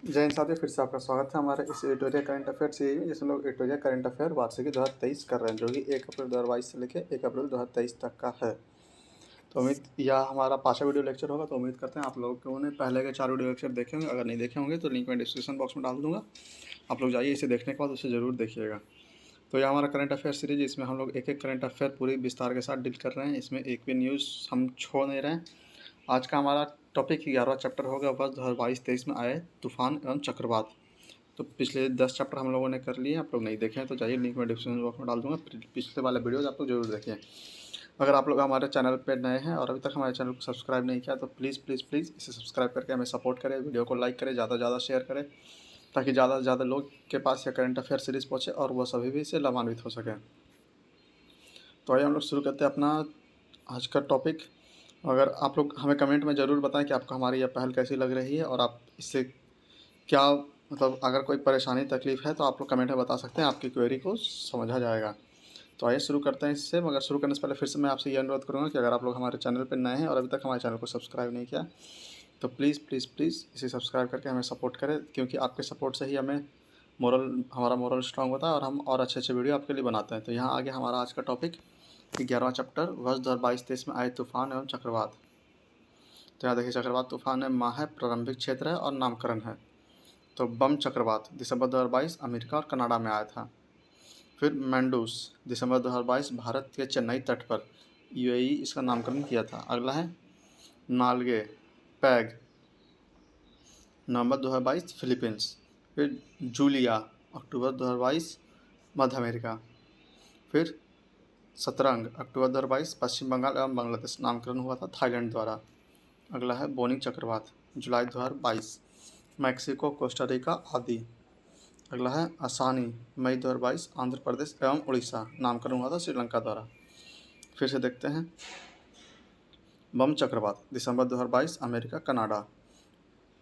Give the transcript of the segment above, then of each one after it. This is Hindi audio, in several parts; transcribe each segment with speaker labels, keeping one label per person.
Speaker 1: जय हिंद साथियों, फिर से आपका स्वागत है हमारे इस एडिटोरियल करंट अफेयर सीरीज में, जिसमें लोग एडिटोरियल करंट अफेयर वार्षिकी 2023 कर रहे हैं, जो कि 1 अप्रैल 2022 से लेकर 1 अप्रैल 2023 तक का है। तो उम्मीद यह हमारा 5वां वीडियो लेक्चर होगा। तो उम्मीद करते हैं आप लोगों ने पहले के 4 वीडियो लेक्चर देखे होंगे। अगर नहीं देखे होंगे तो लिंक मैं डिस्क्रिप्शन बॉक्स में डाल दूंगा, आप लोग जाइए, इसे देखने के बाद उसे ज़रूर देखिएगा। तो यह हमारा करंट अफेयर सीरीज, इसमें हम लोग एक एक करंट अफेयर पूरी विस्तार के साथ डील कर रहे हैं। इसमें एक भी न्यूज़ हम छोड़ नहीं रहे हैं। आज का हमारा टॉपिक 11वां चैप्टर होगा, वर्ष 2022-23 में आए तूफान एवं चक्रवात। तो पिछले 10 चैप्टर हम लोगों ने कर लिए। आप लोग नहीं देखे हैं तो जाइए, लिंक मैं डिस्क्रिप्शन बॉक्स में डाल दूंगा। पिछले वाले वीडियोज आप लोग जरूर देखें। अगर आप लोग हमारे चैनल पर नए हैं और अभी तक हमारे चैनल को सब्सक्राइब नहीं किया तो प्लीज़ प्लीज़ प्लीज़ इसे सब्सक्राइब करके हमें सपोर्ट करें, वीडियो को लाइक करें, ज़्यादा से ज़्यादा शेयर करें, ताकि ज़्यादा से ज़्यादा लोग के पास यह करंट अफेयर सीरीज़ पहुँचे और वह सभी भी इससे लाभान्वित हो सकें। तो आइए हम लोग शुरू करते हैं अपना आज का टॉपिक। अगर आप लोग हमें कमेंट में ज़रूर बताएं कि आपको हमारी यह पहल कैसी लग रही है और आप इससे क्या, मतलब अगर कोई परेशानी तकलीफ़ है तो आप लोग कमेंट में बता सकते हैं, आपकी क्वेरी को समझा जाएगा। तो आइए शुरू करते हैं इससे। मगर शुरू करने से पहले फिर से मैं आपसे ये अनुरोध करूँगा कि अगर आप लोग हमारे चैनल पर नए हैं और अभी तक हमारे चैनल को सब्सक्राइब नहीं किया तो प्लीज़ प्लीज़ प्लीज़ इसे सब्सक्राइब करके हमें सपोर्ट करें, क्योंकि आपके सपोर्ट से ही हमारा मोरल स्ट्रॉन्ग होता है और हम और अच्छे अच्छे वीडियो आपके लिए बनाते हैं। तो यहाँ आगे हमारा आज का टॉपिक 11वां चैप्टर, वर्ष 2022-23 में आए तूफान एवं चक्रवात। तो यहाँ देखिए, चक्रवात तूफान में माह है, प्रारंभिक क्षेत्र है और नामकरण है। तो बम चक्रवात दिसंबर 2022 अमेरिका और कनाडा में आया था। फिर मैंडूस दिसंबर 2022 भारत के चेन्नई तट पर यूएई इसका नामकरण किया था। अगला है नाल्गे पैग, नवंबर 2022 फिलीपींस। फिर जूलिया अक्टूबर 2022 मध्य अमेरिका। फिर शतरंग अक्टूबर 2022 पश्चिम बंगाल एवं बांग्लादेश, नामकरण हुआ था थाईलैंड द्वारा। अगला है बोनी चक्रवात जुलाई 2022 मैक्सिको, कोस्टारिका आदि। अगला है आसानी मई 2022 आंध्र प्रदेश एवं उड़ीसा, नामकरण हुआ था श्रीलंका द्वारा। फिर से देखते हैं, बम चक्रवात दिसंबर 2022 अमेरिका कनाडा।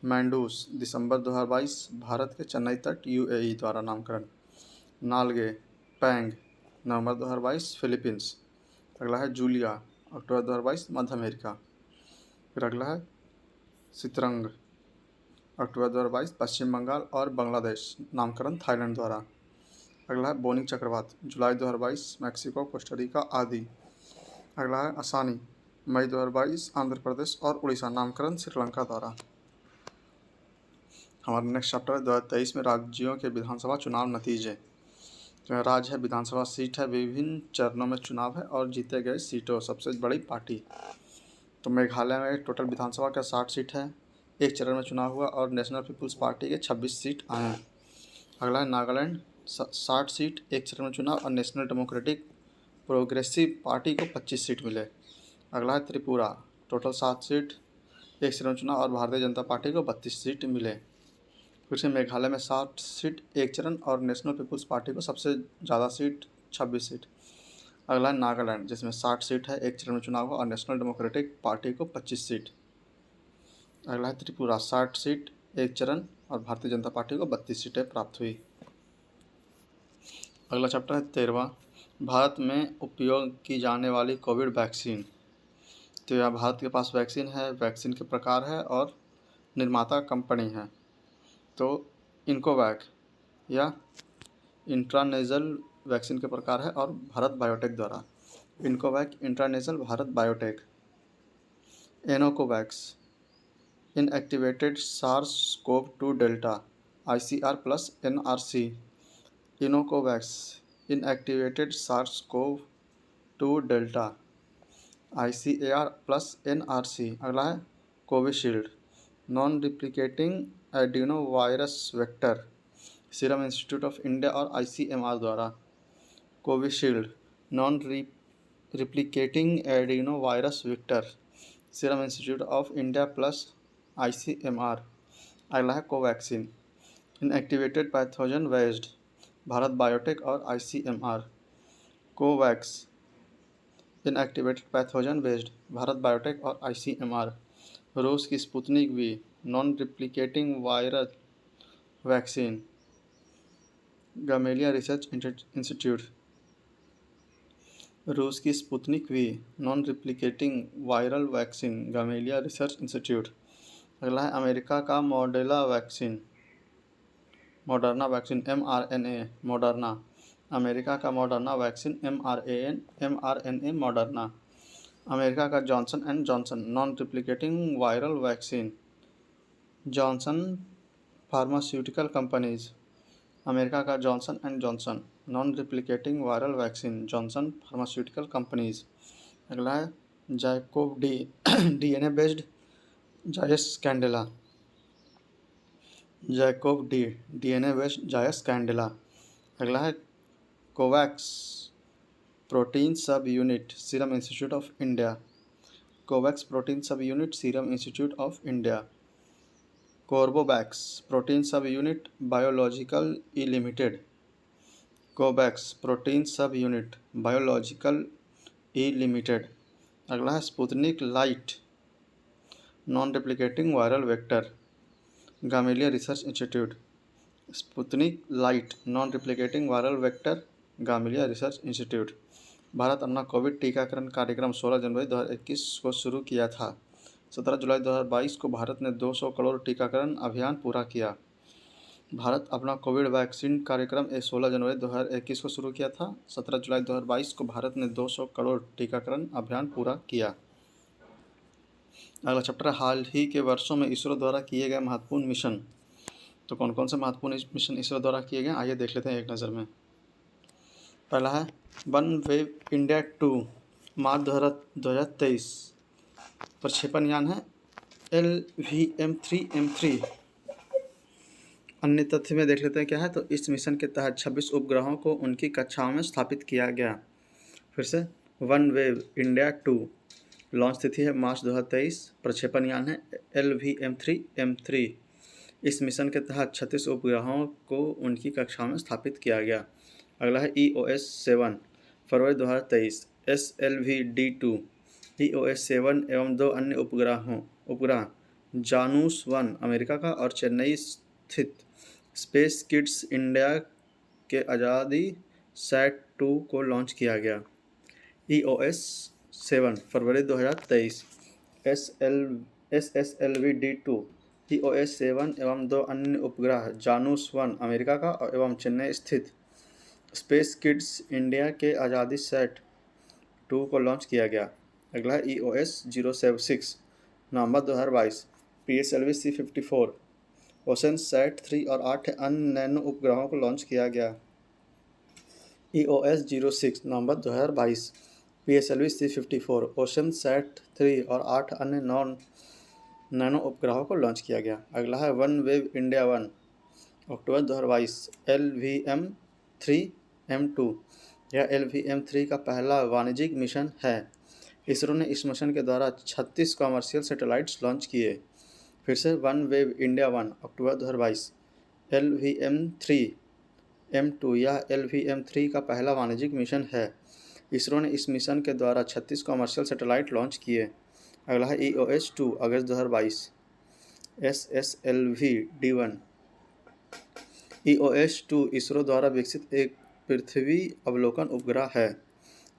Speaker 1: मैंडूस दिसंबर 2022 भारत के चेन्नई तट यूएई द्वारा नामकरण। नाल्गे पैंग नवंबर 2022 फिलीपींस। अगला है जूलिया अक्टूबर 2022 मध्य अमेरिका। फिर अगला है शतरंग अक्टूबर 2022 पश्चिम बंगाल और बांग्लादेश, नामकरण थाईलैंड द्वारा। अगला है बोनी चक्रवात जुलाई 2022 मैक्सिको, कोस्टारिका आदि। अगला है आसानी मई 2022 आंध्र प्रदेश और उड़ीसा, नामकरण श्रीलंका द्वारा। हमारा नेक्स्ट चैप्टर है 2023 में राज्यों के विधानसभा चुनाव नतीजे। जो राज्य है विधानसभा सीट है, विभिन्न चरणों में चुनाव है और जीते गए सीटों सबसे बड़ी पार्टी। तो मेघालय में टोटल विधानसभा का 60 सीट है, एक चरण में चुनाव हुआ और नेशनल पीपुल्स पार्टी के 26 सीट आए हैं। अगला है नागालैंड 60 सीट, एक चरण में चुनाव और नेशनल डेमोक्रेटिक प्रोग्रेसिव पार्टी को 25 सीट मिले। अगला है त्रिपुरा, टोटल 7 सीट, एक चरण में चुनाव और भारतीय जनता पार्टी को 32 सीट मिले। फिर से मेघालय में 60 सीट, एक चरण और नेशनल पीपुल्स पार्टी को सबसे ज़्यादा सीट 26 सीट। अगला है नागालैंड, जिसमें 60 सीट है, एक चरण में चुनाव हुआ और नेशनल डेमोक्रेटिक पार्टी को 25 सीट। अगला है त्रिपुरा 60 सीट, एक चरण और भारतीय जनता पार्टी को 32 सीटें प्राप्त हुई। अगला चैप्टर है 13वां, भारत में उपयोग की जाने वाली कोविड वैक्सीन। तो यह भारत के पास वैक्सीन है, वैक्सीन के प्रकार है और निर्माता कंपनी है। तो इनकोवैक या इंट्रानेजल वैक्सीन के प्रकार है और भारत बायोटेक द्वारा। Incovacc intranasal Bharat biotech. एनोकोवैक्स inactivated SARS-CoV-2 delta ICR plus NRC। इनोकोवैक्स inactivated SARS-CoV-2 delta ICAR plus NRC। अगला है Covishield non replicating adeno virus vector, serum institute of India और ICMR द्वारा। Covishield non replicating adeno virus vector, serum institute of India plus ICMR। अगला है Covaxin inactivated pathogen based, Bharat biotech और ICMR। Covax inactivated pathogen based, Bharat biotech और ICMR। रूस की Sputnik V non replicating virus vaccine, Gamaleya research institute. रूस की Sputnik V non replicating viral vaccine, Gamaleya research institute. अगला है अमेरिका का Moderna vaccine, Moderna vaccine mRNA Moderna. America का Moderna vaccine mRNA Moderna. America का Johnson and Johnson non replicating viral vaccine Johnson pharmaceutical companies. America का Johnson and Johnson non replicating viral vaccine Johnson pharmaceutical companies. अगला है जैकोव डी डीएनए बेस्ड जायस Cadila. ZyCoV D DNA based जायस कैंडेला। अगला है Covax protein sub unit serum institute of India. Covax protein sub unit serum institute of India. Corbevax protein sub unit biological E limited. Covax protein sub unit biological E limited. अगला है Sputnik light non replicating viral vector Gamaleya research institute. Sputnik light non replicating viral vector Gamaleya research institute. भारत अपना कोविड टीकाकरण कार्यक्रम 16 जनवरी 2021 को शुरू किया था। 17 जुलाई 2022 को भारत ने 200 करोड़ टीकाकरण अभियान पूरा किया। भारत अपना कोविड वैक्सीन कार्यक्रम 16 जनवरी 2021 को शुरू किया था। 17 जुलाई 2022 को भारत ने 200 करोड़ टीकाकरण अभियान पूरा किया। अगला चैप्टर हाल ही के वर्षों में इसरो द्वारा किए गए महत्वपूर्ण मिशन। तो कौन कौन से महत्वपूर्ण मिशन इसरो द्वारा किए गए आइए देख लेते हैं एक नज़र में। पहला है वन वेव इंडिया 2 मार्च 2023 प्रक्षेपण यान है LVM-3M3। अन्य तथ्य में देख लेते हैं क्या है। तो इस मिशन के तहत 26 उपग्रहों को उनकी कक्षाओं में स्थापित किया गया। फिर से वन वेव इंडिया 2 लॉन्च तिथि है मार्च 2023 प्रक्षेपण यान है LVM-3M3। इस मिशन के तहत 36 उपग्रहों को उनकी कक्षाओं में स्थापित किया गया। अगला है EOS 7 फरवरी 2023 SLV-D2 EOS 7 एवं 2 अन्य उपग्रह जानूस 1 अमेरिका का और चेन्नई स्थित स्पेस किड्स इंडिया के आज़ादी सैट 2 को लॉन्च किया गया। EOS 7 फरवरी 2023 SSLV-D2 EOS 7 एवं 2 अन्य उपग्रह जानूस 1 अमेरिका का एवं चेन्नई स्थित स्पेस किड्स इंडिया के आज़ादी सैट 2 को लॉन्च किया गया। अगला है EOS 076 नवंबर 2022 PSLV C-54 ओशन सैट 3 और 8 अन्य नैनो उपग्रहों को लॉन्च किया गया। EOS 06 नवंबर 2022 PSLV C-54 ओशन सैट 3 और 8 अन्य नैनो उपग्रहों को लॉन्च किया गया। अगला है वन वेव इंडिया 1 अक्टूबर 2022 LVM-3M2 यह LVM-3 का पहला वाणिज्यिक मिशन है। इसरो ने इस मिशन के द्वारा 36 कॉमर्शियल सैटेलाइट्स लॉन्च किए। फिर से वन वेव इंडिया 1 अक्टूबर 2022 LVM-3M2 यह LVM-3 का पहला वाणिज्यिक मिशन है। इसरो ने इस मिशन के द्वारा 36 कॉमर्शियल सैटेलाइट लॉन्च किए। अगला है EOS 2 अगस्त 2022 SSLV-D1 EOS 2 इसरो द्वारा विकसित एक पृथ्वी अवलोकन उपग्रह है।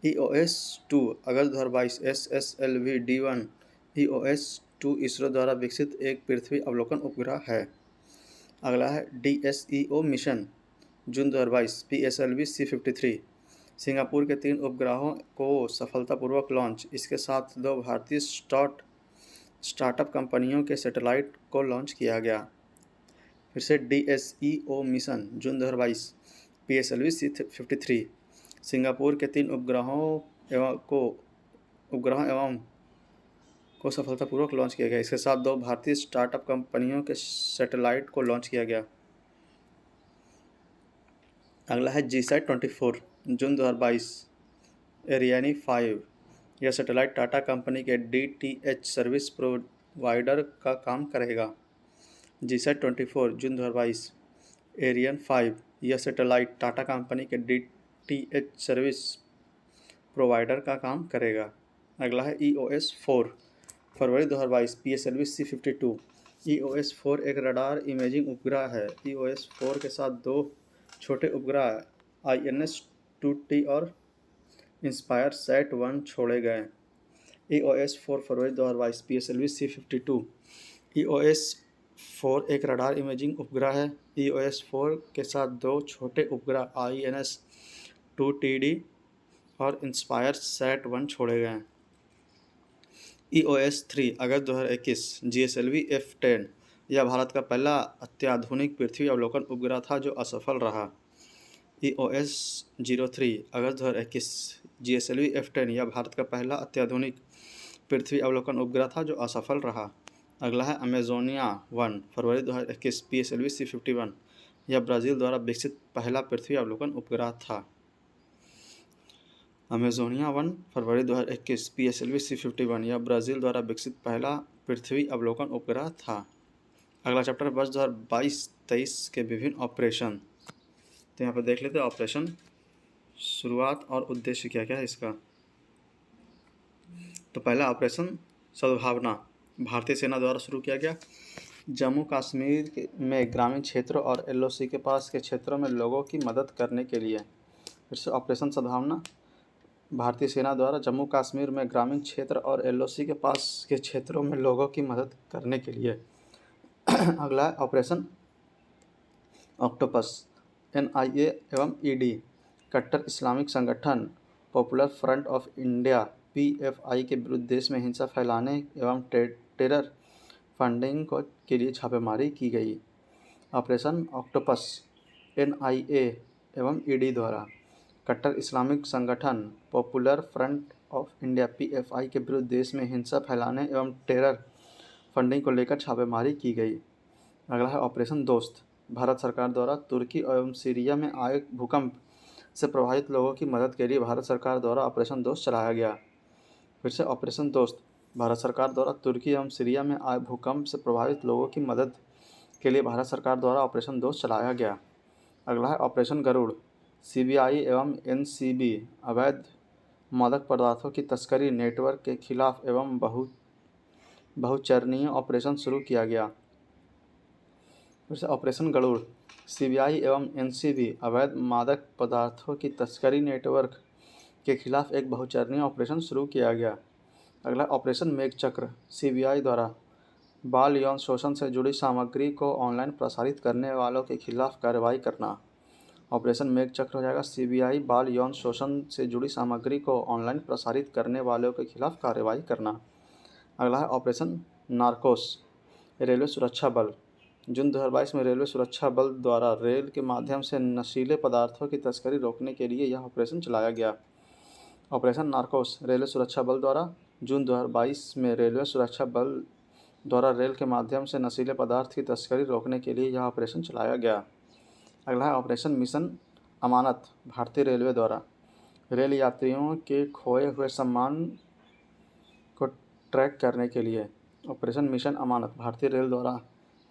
Speaker 1: EOS 2 अगस्त 2022 SSLV-D1 EOS 2 इसरो द्वारा विकसित एक पृथ्वी अवलोकन उपग्रह है। अगला है DSEO मिशन जून 2022 PSLV C-53 सिंगापुर के 3 उपग्रहों को सफलतापूर्वक लॉन्च। इसके साथ 2 भारतीय स्टार्टअप कंपनियों के सैटेलाइट को लॉन्च किया गया। फिर से DSEO मिशन जून 2022 PSLV C-53 सिंगापुर के 3 उपग्रहों को सफलतापूर्वक लॉन्च किया गया। इसके साथ 2 भारतीय स्टार्टअप कंपनियों के सैटेलाइट को लॉन्च किया गया। अगला है GSAT-24 जून 2022 एरियानी 5 यह सैटेलाइट टाटा कंपनी के DTH सर्विस प्रोवाइडर का काम करेगा। GSAT-24 जून 2022 एरियन 5 यह सैटेलाइट टाटा कंपनी के DTH सर्विस प्रोवाइडर का काम करेगा। अगला है EOS 4 फरवरी 2022 PSLV C-52 EOS 4 एक रडार इमेजिंग उपग्रह है। EOS 4 के साथ 2 छोटे उपग्रह INS-2T और इंस्पायर सैट 1 छोड़े गए। EOS 4 फरवरी 2022 PSLV C-52 EOS 4 एक रडार इमेजिंग उपग्रह है। EOS 4 के साथ 2 छोटे उपग्रह INS 2TD और इंस्पायर सैट 1 छोड़े गए हैं। EOS 3 अगस्त 2021 GSLV F10 यह भारत का पहला अत्याधुनिक पृथ्वी अवलोकन उपग्रह था जो असफल रहा। EOS 03 अगस्त 2021 GSLV F10 यह भारत का पहला अत्याधुनिक पृथ्वी अवलोकन उपग्रह था जो असफल रहा। अगला है अमेजोनिया 1 फरवरी 2021 PSLV C51 यह ब्राज़ील द्वारा विकसित पहला पृथ्वी अवलोकन उपग्रह था। अमेजोनिया 1 फरवरी 2021 PSLV C51 यह ब्राज़ील द्वारा विकसित पहला पृथ्वी अवलोकन उपग्रह था। अगला चैप्टर वर्ष 2022-23 के विभिन्न ऑपरेशन। तो यहाँ पर देख लेते हैं ऑपरेशन शुरुआत और उद्देश्य क्या क्या है इसका। तो पहला ऑपरेशन सद्भावना भारतीय सेना द्वारा शुरू किया गया। जम्मू कश्मीर में ग्रामीण क्षेत्रों और LOC के पास के क्षेत्रों में लोगों की मदद करने के लिए। फिर से ऑपरेशन सद्भावना भारतीय सेना द्वारा जम्मू कश्मीर में ग्रामीण क्षेत्र और LOC के पास के क्षेत्रों में लोगों की मदद करने के लिए। अगला है ऑपरेशन ऑक्टोपस NIA एवं ED कट्टर इस्लामिक संगठन popular front of India PFI के विरुद्ध देश में हिंसा फैलाने एवं टेरर फंडिंग के लिए छापेमारी की गई। ऑपरेशन ऑक्टोपस NIA एवं ED द्वारा कट्टर इस्लामिक संगठन popular front of India PFI के विरुद्ध देश में हिंसा फैलाने एवं टेरर फंडिंग को लेकर छापेमारी की गई। अगला है ऑपरेशन दोस्त भारत सरकार द्वारा तुर्की एवं सीरिया में आए भूकंप से प्रभावित लोगों की मदद के लिए भारत सरकार द्वारा ऑपरेशन दोस्त चलाया गया। फिर से ऑपरेशन दोस्त भारत सरकार द्वारा तुर्की एवं सीरिया में आए भूकंप से प्रभावित लोगों की मदद के लिए भारत सरकार द्वारा ऑपरेशन दोस्त चलाया गया। अगला है ऑपरेशन गरुड़ CBI एवं NCB अवैध मादक पदार्थों की तस्करी नेटवर्क के खिलाफ एवं बहुचरणीय ऑपरेशन शुरू किया गया। फिर से ऑपरेशन गरुड़ CBI एवं NCB अवैध मादक पदार्थों की तस्करी नेटवर्क के खिलाफ एक बहुचरणीय ऑपरेशन शुरू किया गया। अगला ऑपरेशन मेघचक्र CBI द्वारा बाल यौन शोषण से जुड़ी सामग्री को ऑनलाइन प्रसारित करने वालों के खिलाफ कार्रवाई करना। ऑपरेशन मेघचक्र हो जाएगा CBI बाल यौन शोषण से जुड़ी सामग्री को ऑनलाइन प्रसारित करने वालों के खिलाफ कार्रवाई करना। अगला है ऑपरेशन नार्कोस रेलवे सुरक्षा बल जून 2022 में रेलवे सुरक्षा बल द्वारा रेल के माध्यम से नशीले पदार्थों की तस्करी रोकने के लिए यह ऑपरेशन चलाया गया। ऑपरेशन नार्कोस रेलवे सुरक्षा बल द्वारा जून 2022 में रेलवे सुरक्षा बल द्वारा रेल के माध्यम से नशीले पदार्थ की तस्करी रोकने के लिए यह ऑपरेशन चलाया गया। अगला है ऑपरेशन मिशन अमानत भारतीय रेलवे द्वारा रेल यात्रियों के खोए हुए सामान को ट्रैक करने के लिए। ऑपरेशन मिशन अमानत भारतीय रेल द्वारा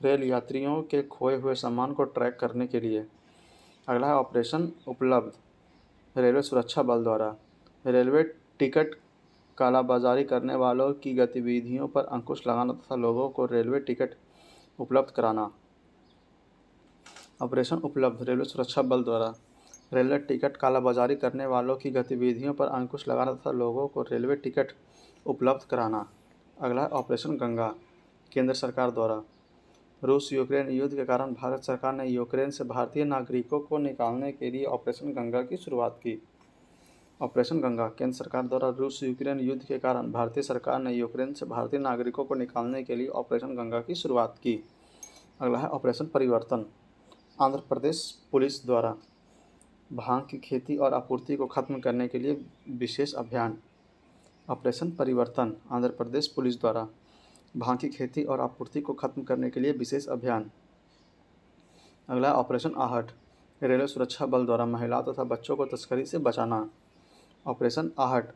Speaker 1: रेल यात्रियों के खोए हुए सामान को ट्रैक करने के लिए। अगला है ऑपरेशन उपलब्ध रेलवे सुरक्षा बल द्वारा रेलवे टिकट कालाबाजारी करने वालों की गतिविधियों पर अंकुश लगाना तथा लोगों को रेलवे टिकट उपलब्ध कराना। ऑपरेशन उपलब्ध रेलवे सुरक्षा बल द्वारा रेलवे टिकट कालाबाजारी करने वालों की गतिविधियों पर अंकुश लगाना तथा लोगों को रेलवे टिकट उपलब्ध कराना। अगला है ऑपरेशन गंगा केंद्र सरकार द्वारा रूस यूक्रेन युद्ध के कारण भारत सरकार ने यूक्रेन से भारतीय नागरिकों को निकालने के लिए ऑपरेशन गंगा की शुरुआत की। ऑपरेशन गंगा केंद्र सरकार द्वारा रूस यूक्रेन युद्ध के कारण भारतीय सरकार ने यूक्रेन से भारतीय नागरिकों को निकालने के लिए ऑपरेशन गंगा की शुरुआत की। अगला है ऑपरेशन परिवर्तन आंध्र प्रदेश पुलिस द्वारा भांग की खेती और आपूर्ति को खत्म करने के लिए विशेष अभियान। ऑपरेशन परिवर्तन आंध्र प्रदेश पुलिस द्वारा भांग की खेती और आपूर्ति को खत्म करने के लिए विशेष अभियान। अगला ऑपरेशन आहट रेलवे सुरक्षा बल द्वारा महिलाओं तथा बच्चों को तस्करी से बचाना। ऑपरेशन आहट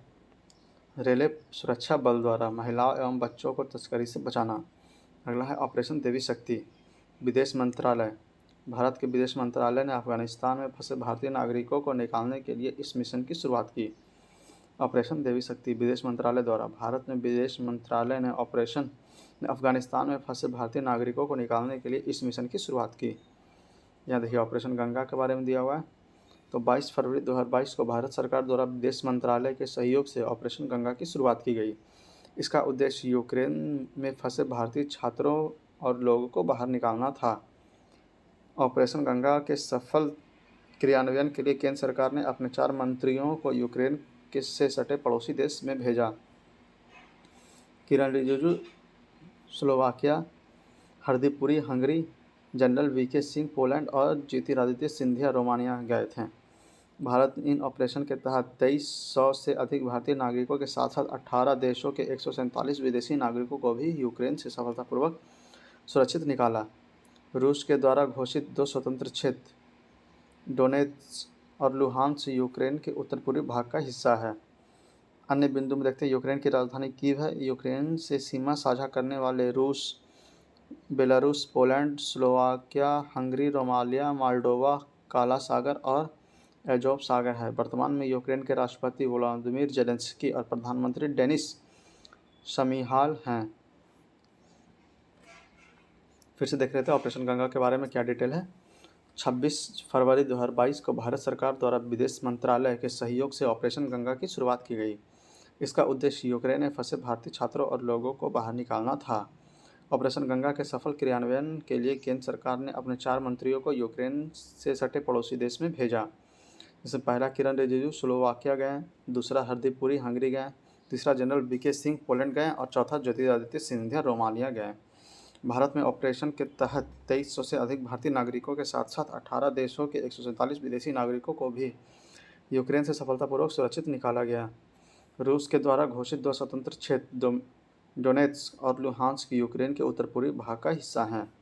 Speaker 1: रेलवे सुरक्षा बल द्वारा महिलाओं एवं बच्चों को तस्करी से बचाना। अगला है ऑपरेशन देवी शक्ति विदेश मंत्रालय भारत के विदेश मंत्रालय ने अफगानिस्तान में फंसे भारतीय नागरिकों को निकालने के लिए इस मिशन की शुरुआत की। ऑपरेशन देवी शक्ति विदेश मंत्रालय द्वारा भारत में विदेश मंत्रालय ने अफगानिस्तान में फंसे भारतीय नागरिकों को निकालने के लिए इस मिशन की शुरुआत की। यहाँ देखिए ऑपरेशन गंगा के बारे में दिया हुआ है। तो 22 फरवरी 2022 को भारत सरकार द्वारा विदेश मंत्रालय के सहयोग से ऑपरेशन गंगा की शुरुआत की गई। इसका उद्देश्य यूक्रेन में फंसे भारतीय छात्रों और लोगों को बाहर निकालना था। ऑपरेशन गंगा के सफल क्रियान्वयन के लिए केंद्र सरकार ने अपने 4 मंत्रियों को यूक्रेन से सटे पड़ोसी देश में भेजा। Kiran Rijiju Slovakia, Hardeep Puri Hungary, general VK Singh Poland और ज्योतिरादित्य सिंधिया रोमानिया गए थे। भारत इन ऑपरेशन के तहत 2300 से अधिक भारतीय नागरिकों के साथ साथ 18 देशों के 147 विदेशी नागरिकों को भी यूक्रेन से सफलतापूर्वक सुरक्षित निकाला। रूस के द्वारा घोषित 2 स्वतंत्र क्षेत्र डोनेत्स्क और लुहांस्क यूक्रेन के उत्तर पूर्वी भाग का हिस्सा है। अन्य बिंदु में देखते हैं, यूक्रेन की राजधानी कीव है। यूक्रेन से सीमा साझा करने वाले रूस, Belarus, Poland, Slovakia, Hungary, Romania, Moldova, काला सागर और एजोव सागर है। वर्तमान में यूक्रेन के राष्ट्रपति वोलोदिमीर जेलेंस्की और प्रधानमंत्री डेनिस शमिहाल हैं। फिर से देख रहे थे ऑपरेशन गंगा के बारे में क्या डिटेल है। 26 फरवरी 2022 को भारत सरकार द्वारा विदेश मंत्रालय के सहयोग से ऑपरेशन गंगा की शुरुआत की गई। इसका उद्देश्य यूक्रेन में फंसे भारतीय छात्रों और लोगों को बाहर निकालना था। ऑपरेशन गंगा के सफल क्रियान्वयन के लिए केंद्र सरकार ने अपने 4 मंत्रियों को यूक्रेन से सटे पड़ोसी देश में भेजा। जिसमें पहला किरण रिजिजू स्लोवाकिया गए, दूसरा हरदीप पुरी हंगरी गए, तीसरा जनरल वीके सिंह पोलैंड गए और चौथा ज्योतिरादित्य सिंधिया रोमानिया गए। भारत में ऑपरेशन के तहत 2300 से अधिक भारतीय नागरिकों के साथ साथ 18 देशों के 147 विदेशी नागरिकों को भी यूक्रेन से सफलतापूर्वक सुरक्षित निकाला गया। रूस के द्वारा घोषित 2 स्वतंत्र क्षेत्र डोनेत्स्क और लुहांस्क यूक्रेन के उत्तर पूर्वी भाग का हिस्सा हैं।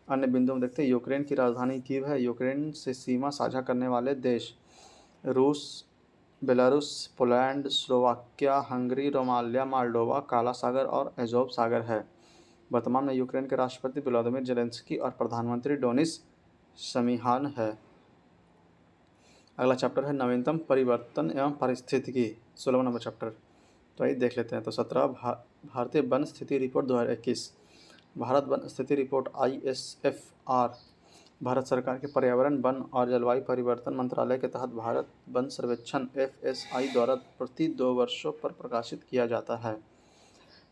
Speaker 1: अन्य बिंदु में देखते हैं, यूक्रेन की राजधानी कीव है। यूक्रेन से सीमा साझा करने वाले देश रूस, Belarus, Poland, Slovakia, Hungary, Romania, Moldova, काला सागर और एजोव सागर है। वर्तमान में यूक्रेन के राष्ट्रपति व्लादिमीर जेलेंस्की और प्रधानमंत्री डेनिस शमिहाल है। अगला चैप्टर है नवीनतम परिवर्तन एवं पारिस्थितिकी, 16वां नंबर चैप्टर। तो आइए देख लेते हैं। तो 17 भारतीय वन स्थिति रिपोर्ट 2021। भारत वन स्थिति रिपोर्ट ISFR भारत सरकार के पर्यावरण, वन और जलवायु परिवर्तन मंत्रालय के तहत भारत वन सर्वेक्षण FSI द्वारा प्रति 2 वर्षों पर प्रकाशित किया जाता है।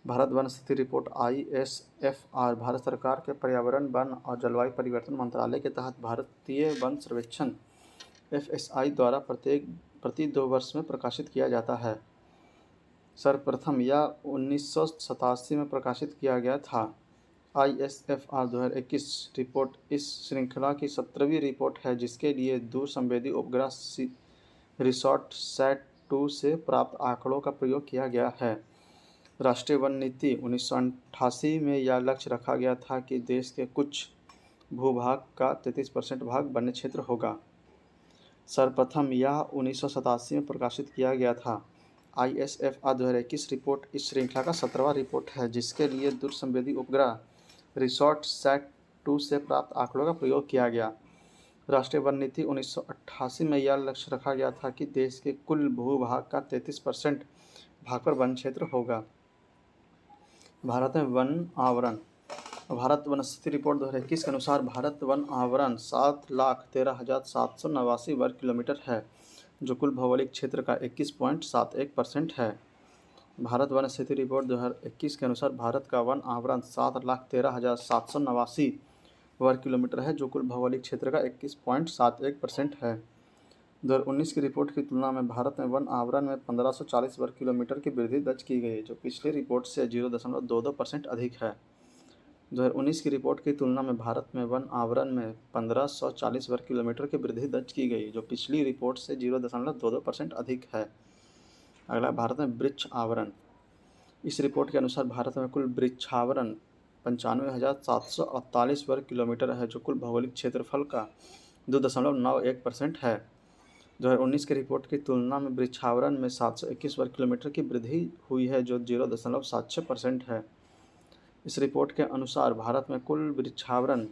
Speaker 1: भारत वन स्थिति रिपोर्ट ISFR भारत सरकार के पर्यावरण, वन और जलवायु परिवर्तन मंत्रालय के तहत भारतीय वन सर्वेक्षण FSI द्वारा प्रति 2 वर्ष में प्रकाशित किया जाता है। सर्वप्रथम यह 1987 में प्रकाशित किया गया था। ISFR 2021 रिपोर्ट इस श्रृंखला की 17वीं रिपोर्ट है, जिसके लिए दूर संवेदी उपग्रह रिसॉर्ट सैट-2 से प्राप्त आंकड़ों का प्रयोग किया गया है। राष्ट्रीय वन नीति 1988 में यह लक्ष्य रखा गया था कि देश के कुछ भूभाग का 33% भाग वन्य क्षेत्र होगा। सर्वप्रथम यह 1987 में प्रकाशित किया गया था। ISFR 2021 रिपोर्ट इस श्रृंखला का 17वां रिपोर्ट है, जिसके लिए दूर संवेदी उपग्रह रिसॉर्ट सैट-2 से प्राप्त आंकड़ों का प्रयोग किया गया। राष्ट्रीय वन नीति 1988 में यह लक्ष्य रखा गया था कि देश के कुल भूभाग का 33% भाग पर वन क्षेत्र होगा। भारत में वन आवरण। भारत वन स्थिति रिपोर्ट 2021 के अनुसार भारत वन आवरण 7,13,789 वर्ग किलोमीटर है, जो कुल भौगोलिक क्षेत्र का 21.71% है। भारत वन स्थिति रिपोर्ट 2021 के अनुसार भारत का वन आवरण 7,13,789 वर्ग किलोमीटर है, जो कुल भौगोलिक क्षेत्र का 21.71% है। 2019 की रिपोर्ट की तुलना में भारत में वन आवरण में 1540 वर्ग किलोमीटर की वृद्धि दर्ज की गई, जो पिछली रिपोर्ट से 0.22% अधिक है। 2019 की रिपोर्ट की तुलना में भारत में वन आवरण में 1540 वर्ग किलोमीटर की वृद्धि दर्ज की गई, जो पिछली रिपोर्ट से 0.22% अधिक है। अगला, भारत में वृक्ष आवरण। इस रिपोर्ट के अनुसार भारत में कुल वृक्षावरण 95,748 वर्ग किलोमीटर है, जो कुल भौगोलिक क्षेत्रफल का 2.91% है। 2019 की रिपोर्ट की तुलना में वृक्षावरण में 721 वर्ग किलोमीटर की वृद्धि हुई है, जो 0.76% है। इस रिपोर्ट के अनुसार भारत में कुल वृक्षावरण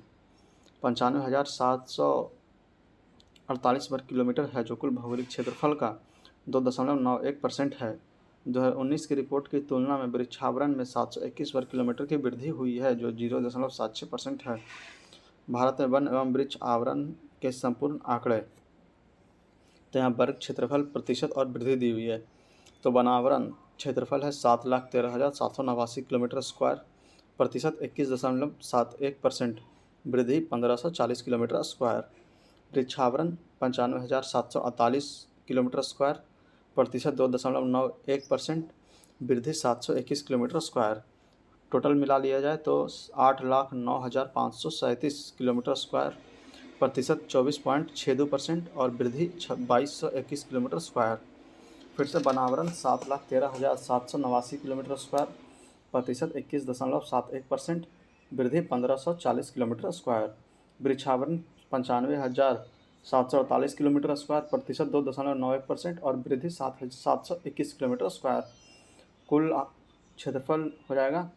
Speaker 1: 95,748 वर्ग किलोमीटर है, जो कुल भौगोलिक क्षेत्रफल का 2.91% है। 2019 की रिपोर्ट की तुलना में वृक्षावरण में 721 वर्ग किलोमीटर की वृद्धि हुई है, जो 0.76% है। भारत में वन एवं वृक्ष आवरण के संपूर्ण आंकड़े, तो यहाँ वर्ग क्षेत्रफल प्रतिशत और वृद्धि दी हुई है। तो वनावरण क्षेत्रफल है 7,13,789 किलोमीटर स्क्वायर, प्रतिशत 21.71%, वृद्धि 1540 किलोमीटर स्क्वायर। वृक्षावरण 95,748 किलोमीटर स्क्वायर, प्रतिशत 2.91%, वृद्धि 721 किलोमीटर स्क्वायर। टोटल मिला लिया जाए तो 8,09,537 किलोमीटर स्क्वायर, प्रतिशत 24.62% और वृद्धि 2221 किलोमीटर स्क्वायर। फिर से वनावरण 7,13,789 किलोमीटर स्क्वायर, प्रतिशत 21.71%, वृद्धि 1540 किलोमीटर स्क्वायर। वृक्षावरण 95,748 किलोमीटर स्क्वायर, प्रतिशत 2.91% और वृद्धि 721 किलोमीटर स्क्वायर। कुल क्षेत्रफल हो जाएगा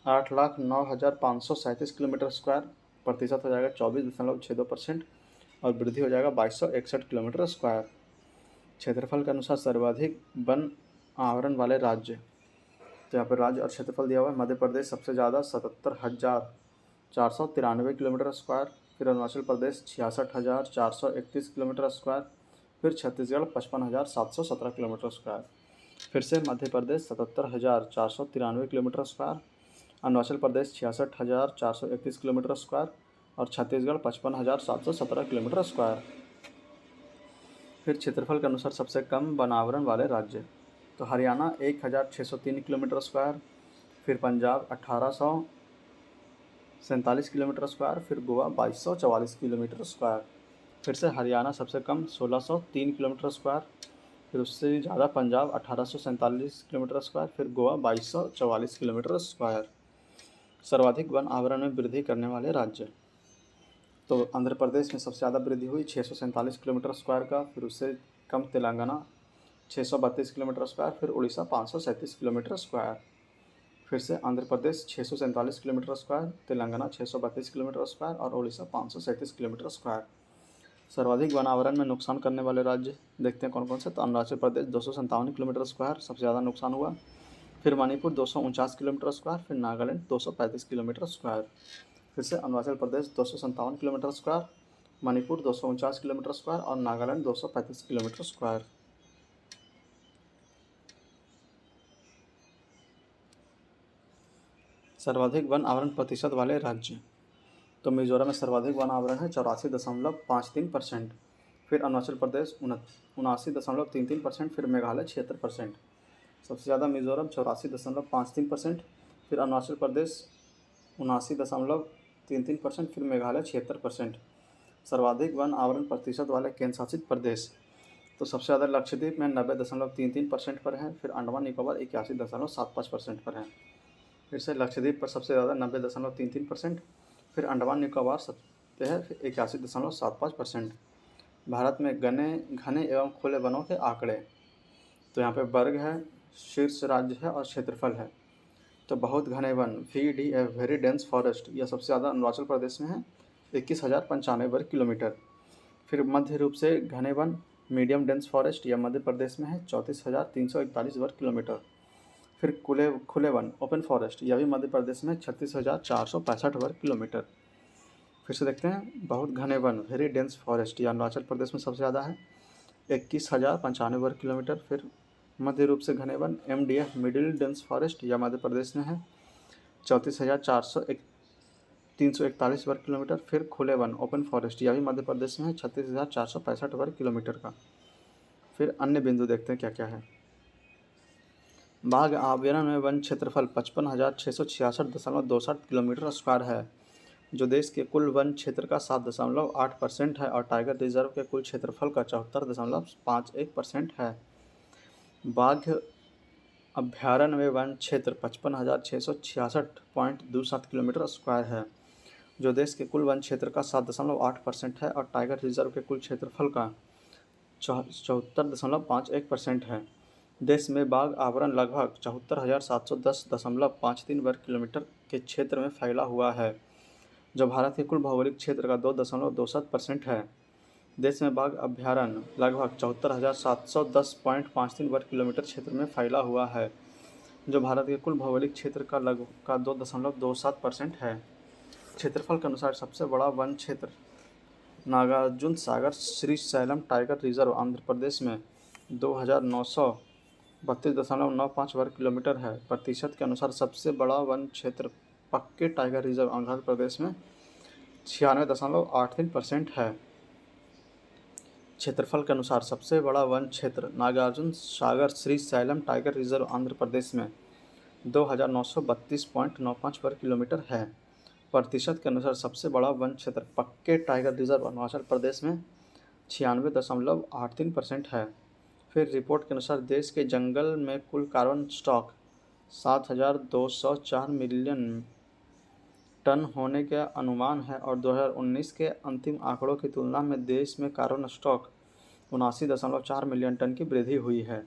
Speaker 1: 8,09,537 किलोमीटर स्क्वायर, प्रतिशत हो जाएगा 24.62% और वृद्धि हो जाएगा 2261 किलोमीटर स्क्वायर। क्षेत्रफल के अनुसार सर्वाधिक वन आवरण वाले राज्य, तो यहाँ पर राज्य और क्षेत्रफल दिया हुआ है। मध्य प्रदेश सबसे ज़्यादा 77,493 किलोमीटर स्क्वायर, फिर अरुणाचल प्रदेश 66,431 किलोमीटर स्क्वायर, फिर छत्तीसगढ़ 55,717 किलोमीटर स्क्वायर। फिर से Madhya Pradesh 77,493 kilometre square, Arunachal Pradesh 66,431 kilometre square और छत्तीसगढ़ 55,717 किलोमीटर स्क्वायर। फिर क्षेत्रफल के अनुसार सबसे कम वन आवरण वाले राज्य, तो हरियाणा 1,603 किलोमीटर स्क्वायर, फिर पंजाब 1,847 किलोमीटर स्क्वायर, फिर गोवा 2,244 किलोमीटर स्क्वायर। फिर से हरियाणा सबसे कम 1,603 किलोमीटर स्क्वायर, फिर उससे ज़्यादा पंजाब 1,847 किलोमीटर स्क्वायर, फिर गोवा 2,244 किलोमीटर स्क्वायर। सर्वाधिक वन आवरण में वृद्धि करने वाले राज्य, तो आंध्र प्रदेश में सबसे ज़्यादा वृद्धि हुई 647 किलोमीटर स्क्वायर का, फिर उससे कम तेलंगाना 632 किलोमीटर स्क्वायर, फिर उड़ीसा 537 किलोमीटर स्क्वायर। फिर से Andhra Pradesh 647 kilometre square, Telangana 632 kilometre square और उड़ीसा 537 किलोमीटर स्क्वायर। सर्वाधिक वन आवरण में नुकसान करने वाले राज्य देखते हैं कौन कौन से, तो अरुणाचल प्रदेश 257 किलोमीटर स्क्वायर सबसे ज़्यादा नुकसान हुआ, फिर मणिपुर 249 किलोमीटर स्क्वायर, फिर नागालैंड 235 किलोमीटर स्क्वायर। फिर से Arunachal Pradesh 257 kilometre square, Manipur 249 kilometre square और नागालैंड 235 किलोमीटर स्क्वायर। सर्वाधिक वन आवरण प्रतिशत वाले राज्य, तो मिजोरम में सर्वाधिक वन आवरण है 84.53%, फिर अरुणाचल प्रदेश 79.33%, फिर मेघालय 76%। सबसे ज़्यादा मिजोरम 84.53%, फिर अरुणाचल प्रदेश 79.33%, फिर मेघालय 76%। सर्वाधिक वन आवरण प्रतिशत वाले केंद्र शासित प्रदेश, तो सबसे ज़्यादा लक्षद्वीप में 90.33% पर है, फिर अंडमान निकोबार 81.75% पर है। फिर से लक्षद्वीप पर सबसे ज़्यादा 90.33%, फिर अंडमान निकोबार सबसे है फिर 81.75%। भारत में घने एवं खुले वनों के आंकड़े, तो यहाँ पे वर्ग है, शीर्ष राज्य है और क्षेत्रफल है। तो बहुत घने one VDF very dense forest, यह सबसे ज़्यादा अरुणाचल प्रदेश में है 21,095 वर्ग किलोमीटर। फिर मध्य रूप से घने वन मीडियम डेंस फॉरेस्ट, यह मध्य प्रदेश में है 34,341 वर्ग किलोमीटर। फिर खुले वन ओपन फॉरेस्ट, यह भी मध्य प्रदेश में 36,465 वर्ग किलोमीटर। फिर से देखते हैं बहुत घने वन वेरी डेंस फॉरेस्ट, यह अरुणाचल प्रदेश में सबसे ज़्यादा है 21,095 वर्ग किलोमीटर। फिर मध्य रूप से घने one MDF middle dense forest, यह मध्य प्रदेश में है 34,341 वर्ग किलोमीटर। फिर खुले वन ओपन फॉरेस्ट, यह भी मध्य प्रदेश में है 36,465 वर्ग किलोमीटर का। फिर अन्य बिंदु देखते हैं क्या क्या है। बाघ अभयारण्य में वन क्षेत्रफल 55,666.62 किलोमीटर स्क्वायर है, जो देश के कुल वन क्षेत्र का 7.8% है और टाइगर रिजर्व के कुल क्षेत्रफल का 74.51% है। बाघ अभयारण्य में वन क्षेत्र 55,666.27 किलोमीटर स्क्वायर है, जो देश के कुल वन क्षेत्र का 7.8% है और टाइगर रिजर्व के कुल क्षेत्रफल का 74.51% है। देश में बाघ आवरण लगभग 74,710.53 वर्ग किलोमीटर के क्षेत्र में फैला हुआ है, जो भारत के कुल भौगोलिक क्षेत्र का 2.27% है। देश में बाघ अभयारण्य लगभग 74,710.53 वर्ग किलोमीटर क्षेत्र में फैला हुआ है, जो भारत के कुल भौगोलिक क्षेत्र का लगभग 2.27% है। क्षेत्रफल के अनुसार सबसे बड़ा वन क्षेत्र नागार्जुन सागर श्रीशैलम टाइगर रिजर्व आंध्र प्रदेश में 2,932.95 वर्ग किलोमीटर है। प्रतिशत के अनुसार सबसे बड़ा वन क्षेत्र पक्के टाइगर रिजर्व आंध्र प्रदेश में 96.83% है। क्षेत्रफल के अनुसार सबसे बड़ा वन क्षेत्र Nagarjuna Sagar Srisailam tiger reserve Andhra Pradesh में 2932.95 वर्ग किलोमीटर है। प्रतिशत के अनुसार सबसे बड़ा वन क्षेत्र पक्के टाइगर रिजर्व अरुणाचल प्रदेश में 96.83% है। फिर रिपोर्ट के अनुसार देश के जंगल में कुल कार्बन स्टॉक 7,204 मिलियन टन होने का अनुमान है और 2019 के अंतिम आंकड़ों की तुलना में देश में कार्बन स्टॉक 79.4 मिलियन टन की वृद्धि हुई है।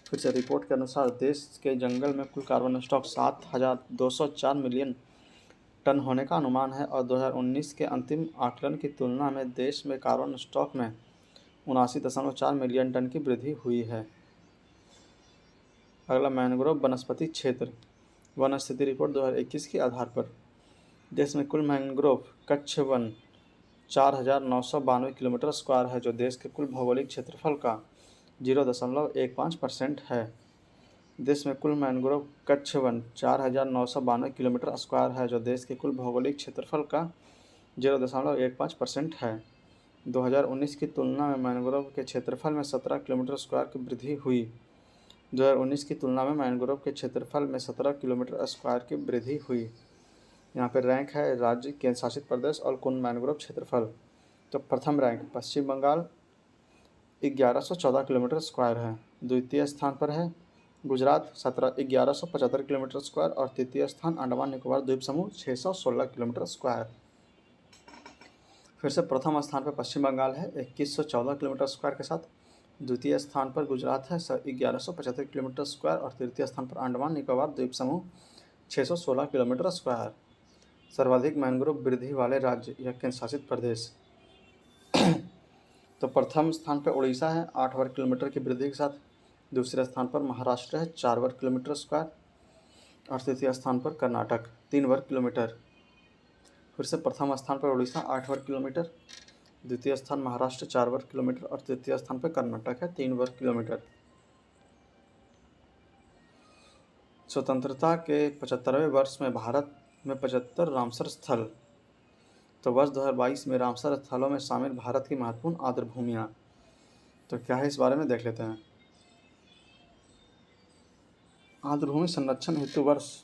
Speaker 1: फिर से रिपोर्ट के अनुसार देश के जंगल में कुल कार्बन स्टॉक 7,204 मिलियन टन होने का अनुमान है और 2019 के अंतिम आकलन की तुलना में देश में कार्बन स्टॉक में 79.4 मिलियन टन की वृद्धि हुई है। अगला मैंग्रोव वनस्पति क्षेत्र वन स्थिति रिपोर्ट 2021 के आधार पर देश में कुल mangrove Kutch one 4,992 kilometre square है, जो देश के कुल भौगोलिक क्षेत्रफल का 0.15% है। देश में कुल mangrove Kutch one 4,992 kilometre square है, जो देश के कुल भौगोलिक क्षेत्रफल का 0.15% है। 2019 की तुलना में मैंग्रोव के क्षेत्रफल में 17 किलोमीटर स्क्वायर की वृद्धि हुई। 2019 की तुलना में मैंग्रोव के क्षेत्रफल में 17 किलोमीटर स्क्वायर की वृद्धि हुई। यहाँ पर रैंक है राज्य, केंद्र शासित प्रदेश और कुल मैंग्रोव क्षेत्रफल। तो प्रथम रैंक पश्चिम बंगाल 1114 किलोमीटर स्क्वायर है। द्वितीय स्थान पर है गुजरात 1175 किलोमीटर स्क्वायर और तृतीय स्थान अंडमान निकोबार द्वीप समूह 616 किलोमीटर स्क्वायर। फिर से प्रथम स्थान पर पश्चिम बंगाल है 2114 किलोमीटर स्क्वायर के साथ। द्वितीय स्थान पर गुजरात है 1175 किलोमीटर स्क्वायर और तृतीय स्थान पर अंडमान निकोबार द्वीप समूह 616 किलोमीटर स्क्वायर। सर्वाधिक मैंग्रोव वृद्धि वाले राज्य या केंद्र शासित प्रदेश तो प्रथम स्थान पर उड़ीसा है 8 वर्ग किलोमीटर की वृद्धि के साथ। दूसरे स्थान पर महाराष्ट्र है 4 वर्ग किलोमीटर स्क्वायर और तृतीय स्थान पर कर्नाटक 3 वर्ग किलोमीटर। फिर से प्रथम स्थान पर उड़ीसा 8 वर्ग किलोमीटर, द्वितीय स्थान महाराष्ट्र 4 वर्ग किलोमीटर और तृतीय स्थान पर कर्नाटक है 3 वर्ग किलोमीटर। स्वतंत्रता के 75वें वर्ष में भारत में 75 रामसर स्थल। तो वर्ष 2022 में रामसर स्थलों में शामिल भारत की महत्वपूर्ण आर्द्रभूमियाँ तो क्या है इस बारे में देख लेते हैं। आर्द्रभूमि संरक्षण हेतु वर्ष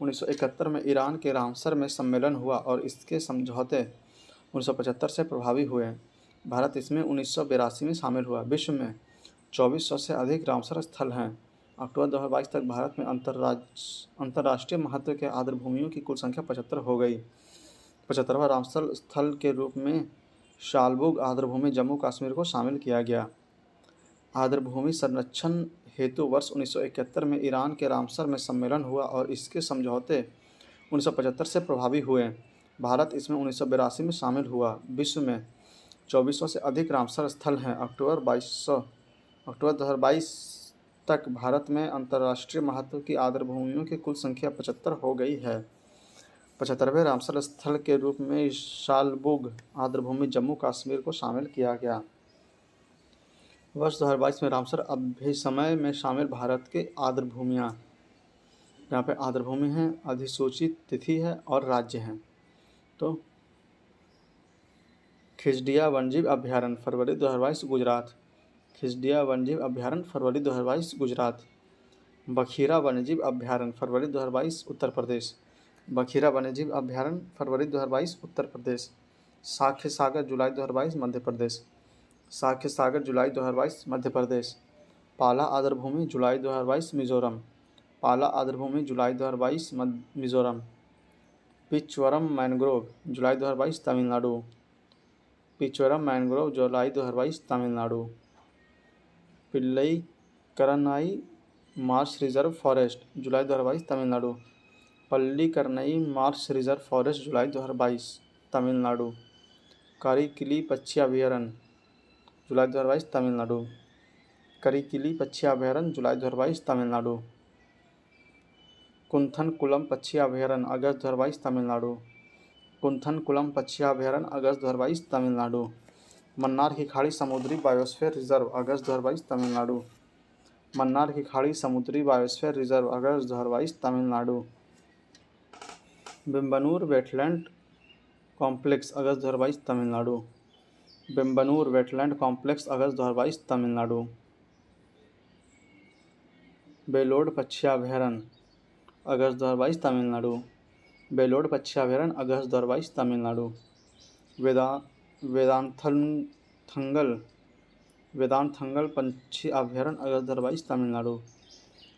Speaker 1: 1971 में ईरान के रामसर में सम्मेलन हुआ और इसके समझौते 1975 से प्रभावी हुए। भारत इसमें 1982 में शामिल हुआ। विश्व में 2400 से अधिक रामसर स्थल हैं। अक्टूबर 2022 तक भारत में अंतर्राष्ट्रीय महत्व के आर्द्रभूमियों की कुल संख्या 75 हो गई। 75वां रामसर स्थल के रूप में शालबुग आर्द्रभूमि जम्मू कश्मीर को शामिल किया गया। आर्द्रभूमि संरक्षण हेतु वर्ष 1971 में ईरान के रामसर में सम्मेलन हुआ और इसके समझौते 1975 से प्रभावी हुए। भारत इसमें 1982 में शामिल हुआ। विश्व में 2400 से अधिक रामसर स्थल हैं। अक्टूबर 2022 तक भारत में अंतर्राष्ट्रीय महत्व की आर्द्रभूमियों की कुल संख्या 75 हो गई है। 75वें रामसर स्थल के रूप में शालबुग आर्द्रभूमि जम्मू कश्मीर को शामिल किया गया। वर्ष 2022 में रामसर अभिसमय में शामिल भारत के आर्द्रभूमियाँ, यहाँ पे आर्द्रभूमि है, अधिसूचित तिथि है और राज्य हैं। तो खिजड़िया वन्यजीव अभ्यारण्य फरवरी 2022 गुजरात, खिजड़िया वन्यजीव अभ्यारण्य फरवरी 2022 गुजरात। बखीरा वन्यजीव अभ्यारण्य फरवरी 2022 उत्तर प्रदेश, बखीरा वन्यजीव अभ्यारण्य फरवरी 2022 उत्तर प्रदेश। साख्य सागर जुलाई 2022 मध्य प्रदेश, साख्य सागर जुलाई 2022 मध्य प्रदेश। पाला आर्द्रभूमि जुलाई 2022 मिजोरम, पाला आर्द्रभूमि जुलाई 2022 मिजोरम। पिचवरम मैंग्रोव जुलाई 2022 तमिलनाडु, पिचवरम मैंग्रोव जुलाई 2022 तमिलनाडु। पिल्लई करनाई मार्श रिजर्व फॉरेस्ट जुलाई 2022 तमिलनाडु, पल्ली करनई मार्श रिजर्व फॉरेस्ट जुलाई 2022 तमिलनाडु। करिकिली पक्षी अभयारण्य जुलाई 2022 तमिलनाडु, करिकिली पक्षी अभयारण्य जुलाई 2022 तमिलनाडु। कुंथनकुलम पक्षी अभयारण्य अगस्त 2022 तमिलनाडु, कुंथनकुलम पक्षी अभयारण्य अगस्त 2022 तमिलनाडु। मन्नार की खाड़ी समुद्री बायोस्फीयर रिजर्व अगस्त 2022 तमिलनाडु, मन्नार की खाड़ी समुद्री बायोस्फीयर रिजर्व अगस्त 2022 तमिलनाडु। बेम्बनूर वेटलैंड कॉम्प्लेक्स अगस्त 2022 तमिलनाडु। बेम्बनूर वेटलैंड कॉम्प्लेक्स अगस्त 2022 तमिलनाडु। बेलोड पक्षी अभयारण्य अगस्त 2022 तमिलनाडु। बेलोड पक्षी अभयारण्य अगस्त 2022 तमिलनाडु। वेदा वेदांथल वेदांथंगल पक्षी अभयारण्य अगस्त 2022 तमिलनाडु।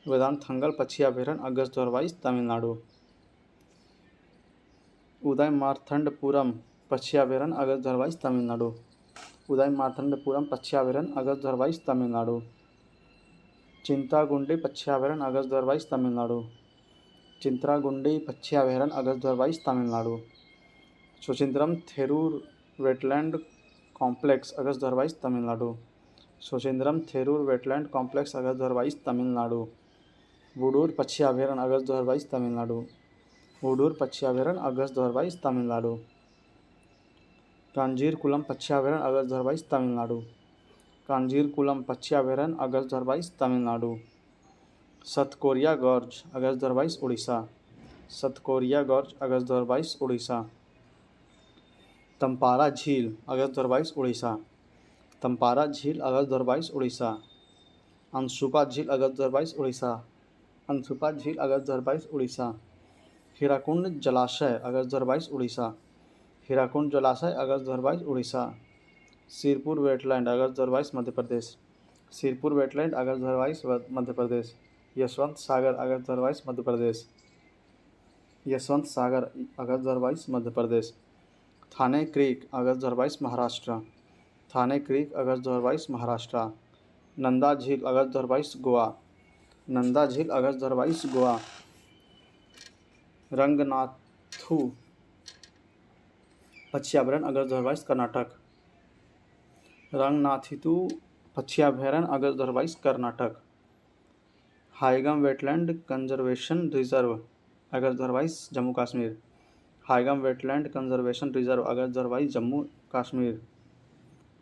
Speaker 1: वेदांथंगल पक्षी अभयारण्य अगस्त 2022 तमिलनाडु। उदय मार्तंडपुरम पक्षी अभयारण्य अगस्त 2022 तमिलनाडु। उदय मार्तंडपुरम पक्षी अभयारण्य अगस्त 2022 तमिलनाडु। चिंतागुंडी पक्षी अभयारण्य अगस्त 2022 तमिलनाडु। चिंतागुंडी पक्षी अभयारण्य अगस्त 2022 तमिलनाडु। सुचिंद्रम थेरूर वेटलैंड कॉम्प्लेक्स अगस्त 2022 तमिलनाडु। सुचिंद्रम थेरूर वेटलैंड कॉम्प्लेक्स अगस्त 2022 तमिलनाडु। वुडूर पक्षी अभयारण्य अगस्त 2022 तमिलनाडु। वुडूर पक्षी अभयारण्य अगस्त 2022 तमिलनाडु। कांजीरकुलम पक्षी अभयारण्य अगस्त 2022 तमिलनाडु। कांजीरकुलम पक्षी अभयारण्य अगस्त 2022 तमिलनाडु। सतकोरिया गॉर्ज अगस्त 2022 उड़ीसा। सतकोरिया गॉर्ज अगस्त 2022 उड़ीसा। तंपारा झील अगस्त 2022 उड़ीसा। तंपारा झील अगस्त 2022 उड़ीसा। अंशुपा झील अगस्त 2022 उड़ीसा। अंशुपा झील अगस्त 2022 उड़ीसा। हीराकुंड जलाशय अगस्त 2022 उड़ीसा। हीराकुंड जलाशय अगस्त 2022 उड़ीसा। सिरपुर वेटलैंड अगस्त 2022 मध्य प्रदेश। सिरपुर वेटलैंड अगस्त 2022 मध्य प्रदेश। यशवंत सागर अगस्त 2022 मध्य प्रदेश। यशवंत सागर अगस्त 2022 मध्य प्रदेश। थाने क्रीक अगस्त 2022 महाराष्ट्र। थाने क्रीक अगस्त 2022 महाराष्ट्र। नंदा झील अगस्त 2022 गोवा। नंदा झील अगस्त 2022 गोवा। रंगनाथू पक्षी अभयारण्य अगस्त 2022 कर्नाटक। रंगनाथितू पक्षी अभयारण्य अगस्त 2022 Karnataka. Haigam wetland conservation reserve अगस्त 2022 Jammu Kashmir. Haigam wetland conservation reserve अगस्त 2022 Jammu Kashmir.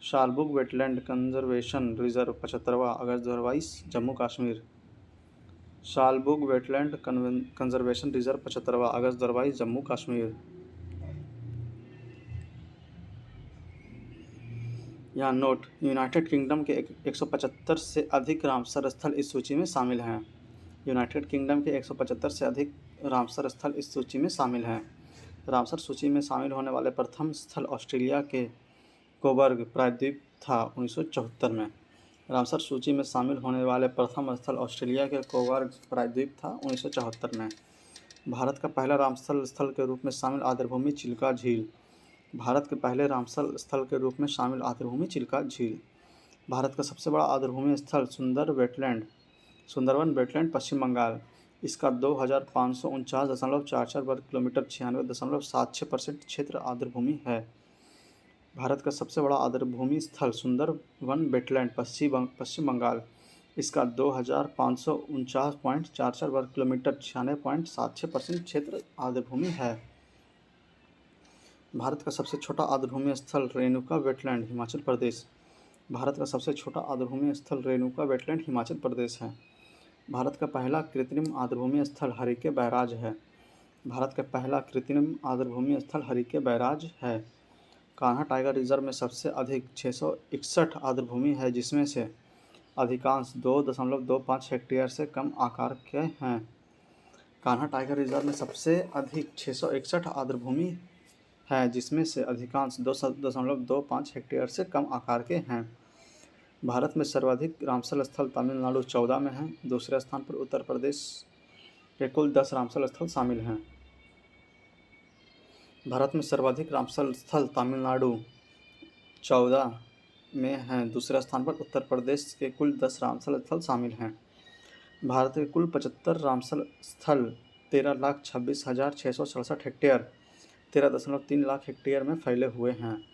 Speaker 1: Shallabugh wetland conservation reserve 75वां अगस्त 2022 Jammu Kashmir. Shallabugh wetland conservation reserve 75वां अगस्त 2022 जम्मू कश्मीर। यहाँ नोट, यूनाइटेड किंगडम के 175 से अधिक रामसर स्थल इस सूची में शामिल हैं। यूनाइटेड किंगडम के 175 से अधिक रामसर स्थल इस सूची में शामिल हैं। रामसर सूची में शामिल होने वाले प्रथम स्थल ऑस्ट्रेलिया के कोबर्ग प्रायद्वीप था 1974 में। रामसर सूची में शामिल होने वाले प्रथम स्थल ऑस्ट्रेलिया के कोबर्ग प्रायद्वीप था 1974 में। भारत का पहला रामसर स्थल के रूप में शामिल आर्द्रभूमि चिल्का झील। भारत के पहले रामसर स्थल के रूप में शामिल आर्द्रभूमि चिल्का झील। भारत का सबसे बड़ा आर्द्रभूमि स्थल सुंदरवन वेटलैंड पश्चिम बंगाल। इसका 2549.44 वर्ग किलोमीटर 96.76% क्षेत्र आर्द्रभूमि है। भारत का सबसे बड़ा आर्द्रभूमि स्थल सुंदरवन वेटलैंड पश्चिम बंगाल। इसका 2549.44 वर्ग किलोमीटर 96.76% क्षेत्र आर्द्रभूमि है। भारत का सबसे छोटा आर्द्रभूमि स्थल रेणुका वेटलैंड हिमाचल प्रदेश। भारत का सबसे छोटा आर्द्रभूमि स्थल रेणुका वेटलैंड हिमाचल प्रदेश है। भारत का पहला कृत्रिम आर्द्रभूमि स्थल हरिके बैराज है। भारत का पहला कृत्रिम आर्द्रभूमि स्थल हरिके बैराज है। कान्हा टाइगर रिजर्व में सबसे अधिक 661 आर्द्रभूमि है, जिसमें से अधिकांश 2.25 हेक्टेयर से कम आकार के हैं। कान्हा टाइगर रिजर्व में सबसे अधिक 661 आर्द्रभूमि है, जिसमें से अधिकांश 2.25 हेक्टेयर से कम आकार के हैं। भारत में सर्वाधिक रामसर स्थल तमिलनाडु 14 में हैं। दूसरे स्थान पर उत्तर प्रदेश के कुल 10 रामसर स्थल शामिल हैं। भारत में सर्वाधिक रामसर स्थल तमिलनाडु 14 में हैं। दूसरे स्थान पर उत्तर प्रदेश के कुल 10 रामसर स्थल शामिल हैं। भारत के कुल 75 रामसर स्थल 13,26,667 हेक्टेयर 13.3 लाख हेक्टेयर में फैले हुए हैं।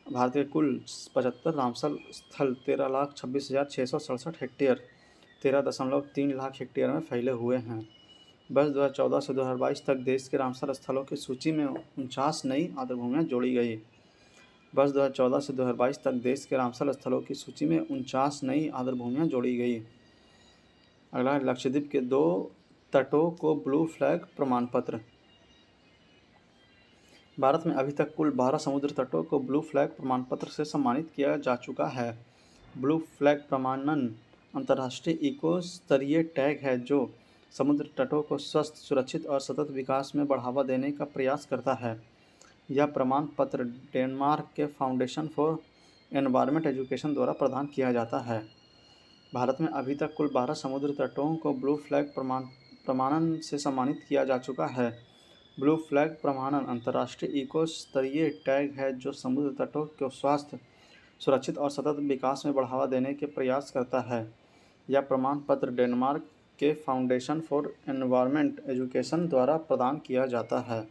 Speaker 1: भारत के कुल 75 रामसर स्थल 13,26,667 हेक्टेयर 13.3 लाख हेक्टेयर में फैले हुए हैं। वर्ष 2014 से 2022 तक देश के रामसर स्थलों की सूची में 49 नई आर्द्रभूमियाँ जोड़ी गई। वर्ष 2014 से 2022 तक देश के रामसर स्थलों की सूची में 49 नई आर्द्रभूमियाँ जोड़ी गई। अगला, लक्षद्वीप के 2 तटों को ब्लू फ्लैग प्रमाण पत्र। भारत में अभी तक कुल 12 समुद्र तटों को ब्लू फ्लैग प्रमाण पत्र से सम्मानित किया जा चुका है। ब्लू फ्लैग प्रमाणन अंतर्राष्ट्रीय इको स्तरीय टैग है जो समुद्र तटों को स्वस्थ, सुरक्षित और सतत विकास में बढ़ावा देने का प्रयास करता है। यह प्रमाण पत्र डेनमार्क के फाउंडेशन फॉर एनवायरमेंट एजुकेशन द्वारा प्रदान किया जाता है। भारत में अभी तक कुल 12 समुद्र तटों को ब्लू फ्लैग प्रमाणन से सम्मानित किया जा चुका है। ब्लू फ्लैग प्रमाणन अंतर्राष्ट्रीय इको स्तरीय टैग है जो समुद्र तटों को स्वास्थ्य, सुरक्षित और सतत विकास में बढ़ावा देने के प्रयास करता है। यह प्रमाण पत्र डेनमार्क के फाउंडेशन फॉर एनवायरमेंट एजुकेशन द्वारा प्रदान किया जाता है।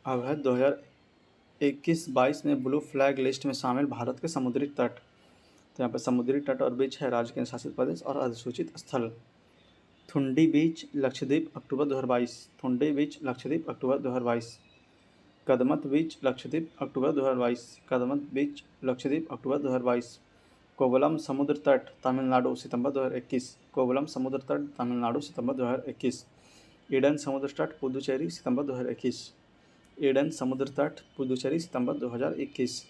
Speaker 1: अब है 2021-22 में ब्लू फ्लैग लिस्ट में शामिल भारत के समुद्री तट। तो यहाँ पर समुद्री तट और बीच है राज्य केंद्र शासित प्रदेश और अधिसूचित स्थल। थुंडी बीच लक्षद्वीप अक्टूबर 2022। थुंडी बीच लक्षद्वीप अक्टूबर 2022। कदमत बीच लक्षद्वीप अक्टूबर 2022। कदमत बीच लक्षद्वीप अक्टूबर 2022। कोवलम समुद्र तट तमिलनाडु सितंबर 2021। कोवलम समुद्र तट तमिलनाडु सितंबर 2021। ईडन समुद्र तट पुदुचेरी सितंबर 2021। ईडन समुद्र तट पुदुचेरी सितंबर 2021।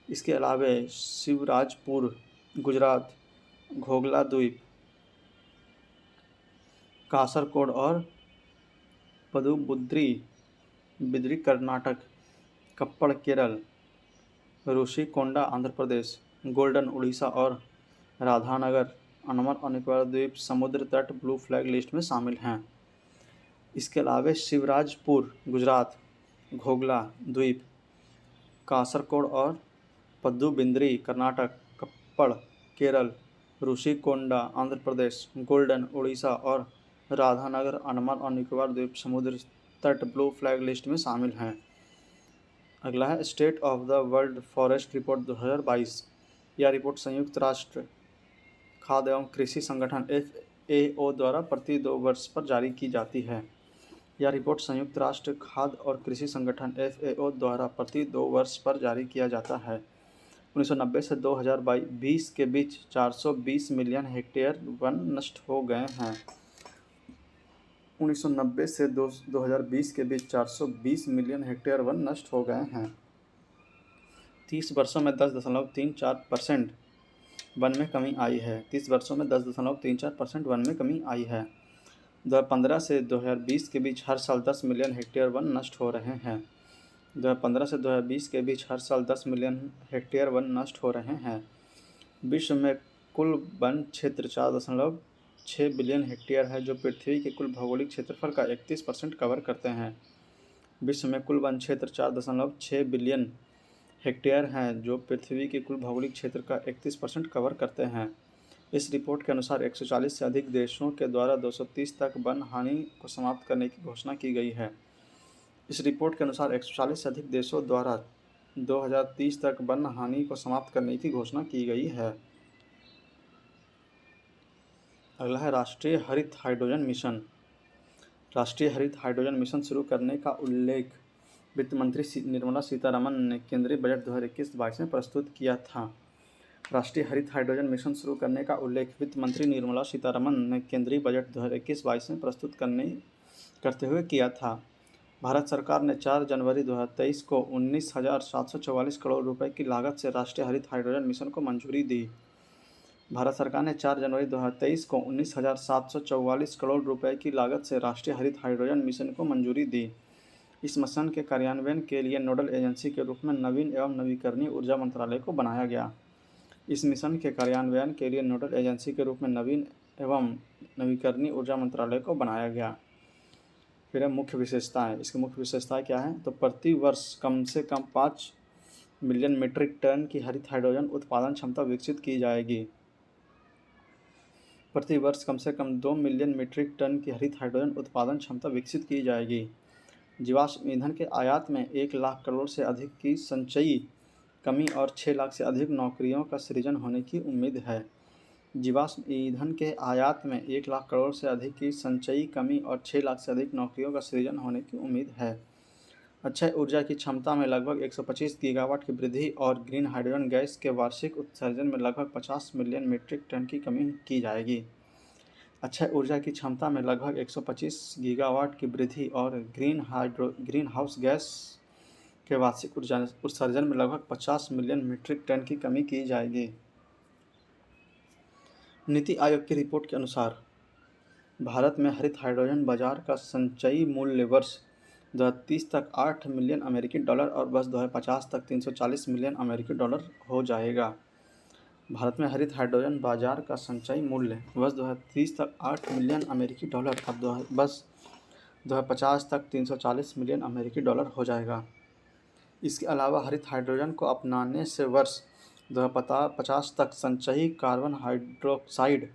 Speaker 1: इसके अलावा शिवराजपुर गुजरात, घोगला द्वीप, कासरकोड और पदुबुद्री बिद्री कर्नाटक, कप्पड़ केरल, ऋषिकोंडा आंध्र प्रदेश, गोल्डन उड़ीसा और राधानगर अंडमान और निकोबार द्वीप समुद्र तट ब्लू फ्लैग लिस्ट में शामिल हैं। इसके अलावा शिवराजपुर गुजरात, घोगला द्वीप, कासरकोड और पदुबिद्री कर्नाटक, कप्पड़ केरल, ऋषिकोंडा आंध्र प्रदेश, गोल्डन उड़ीसा और राधानगर अंडमान और निकोबार द्वीप समुद्र तट ब्लू फ्लैग लिस्ट में शामिल हैं। अगला है state of the world forest report 2022। यह रिपोर्ट संयुक्त राष्ट्र खाद्य एवं कृषि संगठन FAO द्वारा प्रति 2 वर्ष पर जारी की जाती है। यह रिपोर्ट संयुक्त राष्ट्र खाद्य और कृषि संगठन FAO द्वारा प्रति 2 वर्ष पर जारी किया जाता है। 1990 से 2020 के बीच 420 मिलियन हेक्टेयर वन नष्ट हो गए हैं। 1990 से 2020 के बीच 420 मिलियन हेक्टेयर वन नष्ट हो गए हैं। 30 वर्षों में 10.34% वन में कमी आई है। 30 वर्षों में 10.34% वन में कमी आई है। 2015 से 2020 के बीच हर साल 10 मिलियन हेक्टेयर वन नष्ट हो रहे हैं। 2015 से 2020 के बीच हर साल 10 मिलियन हेक्टेयर वन नष्ट हो रहे हैं। विश्व में कुल वन क्षेत्र 4.6 बिलियन हेक्टेयर है जो पृथ्वी के कुल भौगोलिक क्षेत्रफल का 31% कवर करते हैं। विश्व में कुल वन क्षेत्र 4.6 बिलियन हेक्टेयर हैं जो पृथ्वी के कुल भौगोलिक क्षेत्र का 31% कवर करते हैं। इस रिपोर्ट के अनुसार 140 से अधिक देशों के द्वारा 230 तक वन हानि को समाप्त करने की घोषणा की गई है। इस रिपोर्ट के अनुसार 140 से अधिक देशों द्वारा 2030 तक वन हानि को समाप्त करने की घोषणा की गई है। अगला है राष्ट्रीय हरित हाइड्रोजन मिशन। राष्ट्रीय हरित हाइड्रोजन मिशन शुरू करने का उल्लेख वित्त मंत्री निर्मला सीतारमण ने केंद्रीय बजट 2021-22 में प्रस्तुत किया था। राष्ट्रीय हरित हाइड्रोजन मिशन शुरू करने का उल्लेख वित्त मंत्री निर्मला सीतारमण ने केंद्रीय बजट 2021-22 में प्रस्तुत करते हुए किया था। भारत सरकार ने 4 जनवरी 2023 को 19,744 करोड़ रुपए की लागत से राष्ट्रीय हरित हाइड्रोजन मिशन को मंजूरी दी। भारत सरकार ने 4 जनवरी 2023 को 19,744 करोड़ रुपए की लागत से राष्ट्रीय हरित हाइड्रोजन मिशन को मंजूरी दी। इस मिशन के कार्यान्वयन के लिए नोडल एजेंसी के रूप में नवीन एवं नवीकरणीय ऊर्जा मंत्रालय को बनाया गया। इस मिशन के कार्यान्वयन के लिए नोडल एजेंसी के रूप में नवीन एवं नवीकरणीय ऊर्जा मंत्रालय को बनाया गया। फिर है मुख्य विशेषताएं। इसकी मुख्य विशेषताएं क्या हैं? तो प्रति वर्ष कम से कम 5 मिलियन मीट्रिक टन की हरित हाइड्रोजन उत्पादन क्षमता विकसित की जाएगी। प्रति वर्ष कम से कम 2 मिलियन मीट्रिक टन की हरित हाइड्रोजन उत्पादन क्षमता विकसित की जाएगी। जीवाश्म ईंधन के आयात में 1 लाख करोड़ से अधिक की संचयी कमी और 6 लाख से अधिक नौकरियों का सृजन होने की उम्मीद है। जीवाश्म ईंधन के आयात में 1 लाख करोड़ से अधिक की संचयी कमी और 6 लाख से अधिक नौकरियों का सृजन होने की उम्मीद है। अक्षय ऊर्जा की क्षमता में लगभग 125 गीगावाट की वृद्धि और ग्रीन हाइड्रोजन गैस के वार्षिक उत्सर्जन में लगभग 50 मिलियन मीट्रिक टन की कमी की जाएगी। अक्षय ऊर्जा की क्षमता में लगभग 125 गीगावाट की वृद्धि और ग्रीन हाउस गैस के वार्षिक उत्सर्जन में लगभग 50 मिलियन मीट्रिक टन की कमी की जाएगी। नीति आयोग की रिपोर्ट के अनुसार भारत में हरित हाइड्रोजन बाजार का संचयी मूल्य वर्ष 2030 तक 8 मिलियन अमेरिकी डॉलर और वर्ष 2050 तक 340 मिलियन अमेरिकी डॉलर हो जाएगा। भारत में हरित हाइड्रोजन बाजार का संचयी मूल्य वर्ष 2030 तक 8 मिलियन अमेरिकी डॉलर और वर्ष 2050 तक 340 मिलियन अमेरिकी डॉलर हो जाएगा। इसके अलावा हरित हाइड्रोजन को अपनाने से वर्ष 2050 तक संचयी कार्बन हाइड्रोक्साइड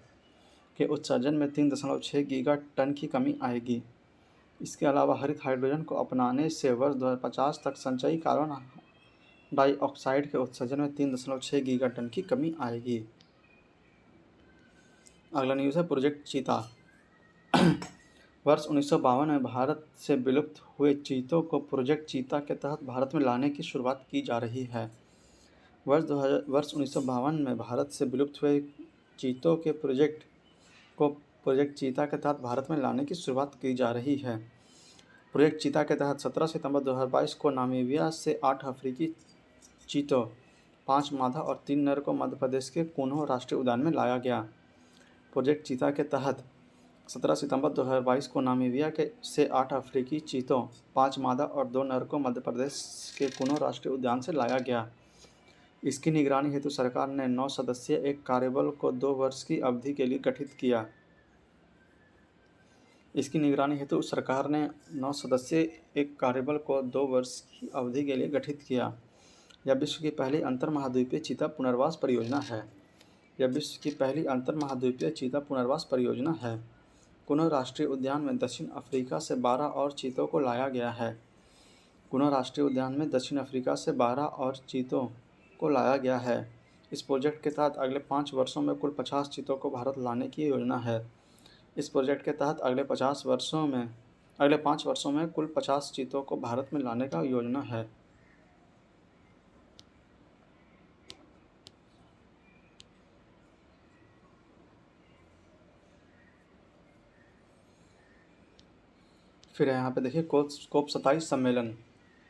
Speaker 1: के उत्सर्जन में 3.6 गीगा टन की कमी आएगी। इसके अलावा हरित हाइड्रोजन को अपनाने से वर्ष 2050 तक संचयी कार्बन डाइऑक्साइड के उत्सर्जन में 3.6 गीगा टन की कमी आएगी। अगला न्यूज़ है प्रोजेक्ट चीता। वर्ष 1952 में भारत से विलुप्त हुए चीतों को प्रोजेक्ट चीता के तहत भारत में लाने की शुरुआत की जा रही है। वर्ष 1952 में भारत से विलुप्त हुए चीतों के प्रोजेक्ट चीता के तहत भारत में लाने की शुरुआत की जा रही है। प्रोजेक्ट चीता के तहत 17 सितंबर 2022 को नामीबिया से 8 अफ्रीकी चीतों, 5 मादा और 3 नर को मध्य प्रदेश के कूनो राष्ट्रीय उद्यान में लाया गया। प्रोजेक्ट चीता के तहत 17 सितंबर 2022 को नामीबिया से 8 अफ्रीकी चीतों, 5 मादा और 2 नर को मध्य प्रदेश के कूनो राष्ट्रीय उद्यान से लाया गया। इसकी निगरानी हेतु सरकार ने 9 सदस्यीय एक कार्यबल को 2 वर्ष की अवधि के लिए गठित किया। इसकी निगरानी हेतु सरकार ने 9 सदस्यीय एक कार्यबल को 2 वर्ष की अवधि के लिए गठित किया। यह विश्व की पहली अंतर्महाद्वीपीय चीता पुनर्वास परियोजना है। यह विश्व की पहली अंतर्महाद्वीपीय चीता पुनर्वास परियोजना है। कूनो राष्ट्रीय उद्यान में दक्षिण अफ्रीका से 12 और चीतों को लाया गया है। कूनो राष्ट्रीय उद्यान में दक्षिण अफ्रीका से 12 और चीतों को लाया गया है। इस प्रोजेक्ट के तहत अगले 5 वर्षों में कुल 50 चीतों को भारत लाने की योजना है। इस प्रोजेक्ट के तहत अगले 5 वर्षों में कुल 50 चीतों को भारत में लाने का योजना है। फिर यहाँ पे देखिए COP 27 सम्मेलन।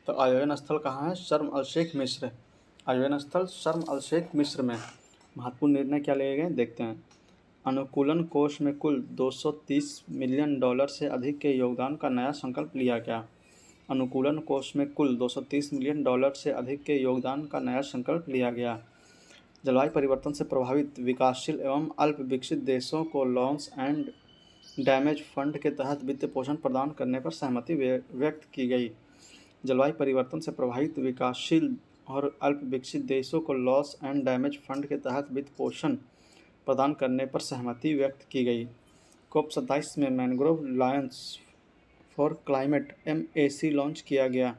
Speaker 1: तो आयोजन स्थल कहाँ है? शर्म अल शेख मिस्र। आयोजन स्थल शर्म अल शेख मिस्र में। महत्वपूर्ण निर्णय क्या लिए गए देखते हैं। अनुकूलन कोष में कुल 230 मिलियन डॉलर से अधिक के योगदान का नया संकल्प लिया गया। अनुकूलन कोष में कुल 230 मिलियन डॉलर से अधिक के योगदान का नया संकल्प लिया गया। जलवायु परिवर्तन से प्रभावित विकासशील एवं अल्प विकसित देशों को लॉस एंड डैमेज फंड के तहत वित्त पोषण प्रदान करने पर सहमति व्यक्त की गई। जलवायु परिवर्तन से प्रभावित विकासशील और अल्प विकसित देशों को लॉस एंड डैमेज फंड के तहत वित्त पोषण प्रदान करने पर सहमति व्यक्त की गई। COP 27 में mangrove alliance for climate MAC launch किया गया।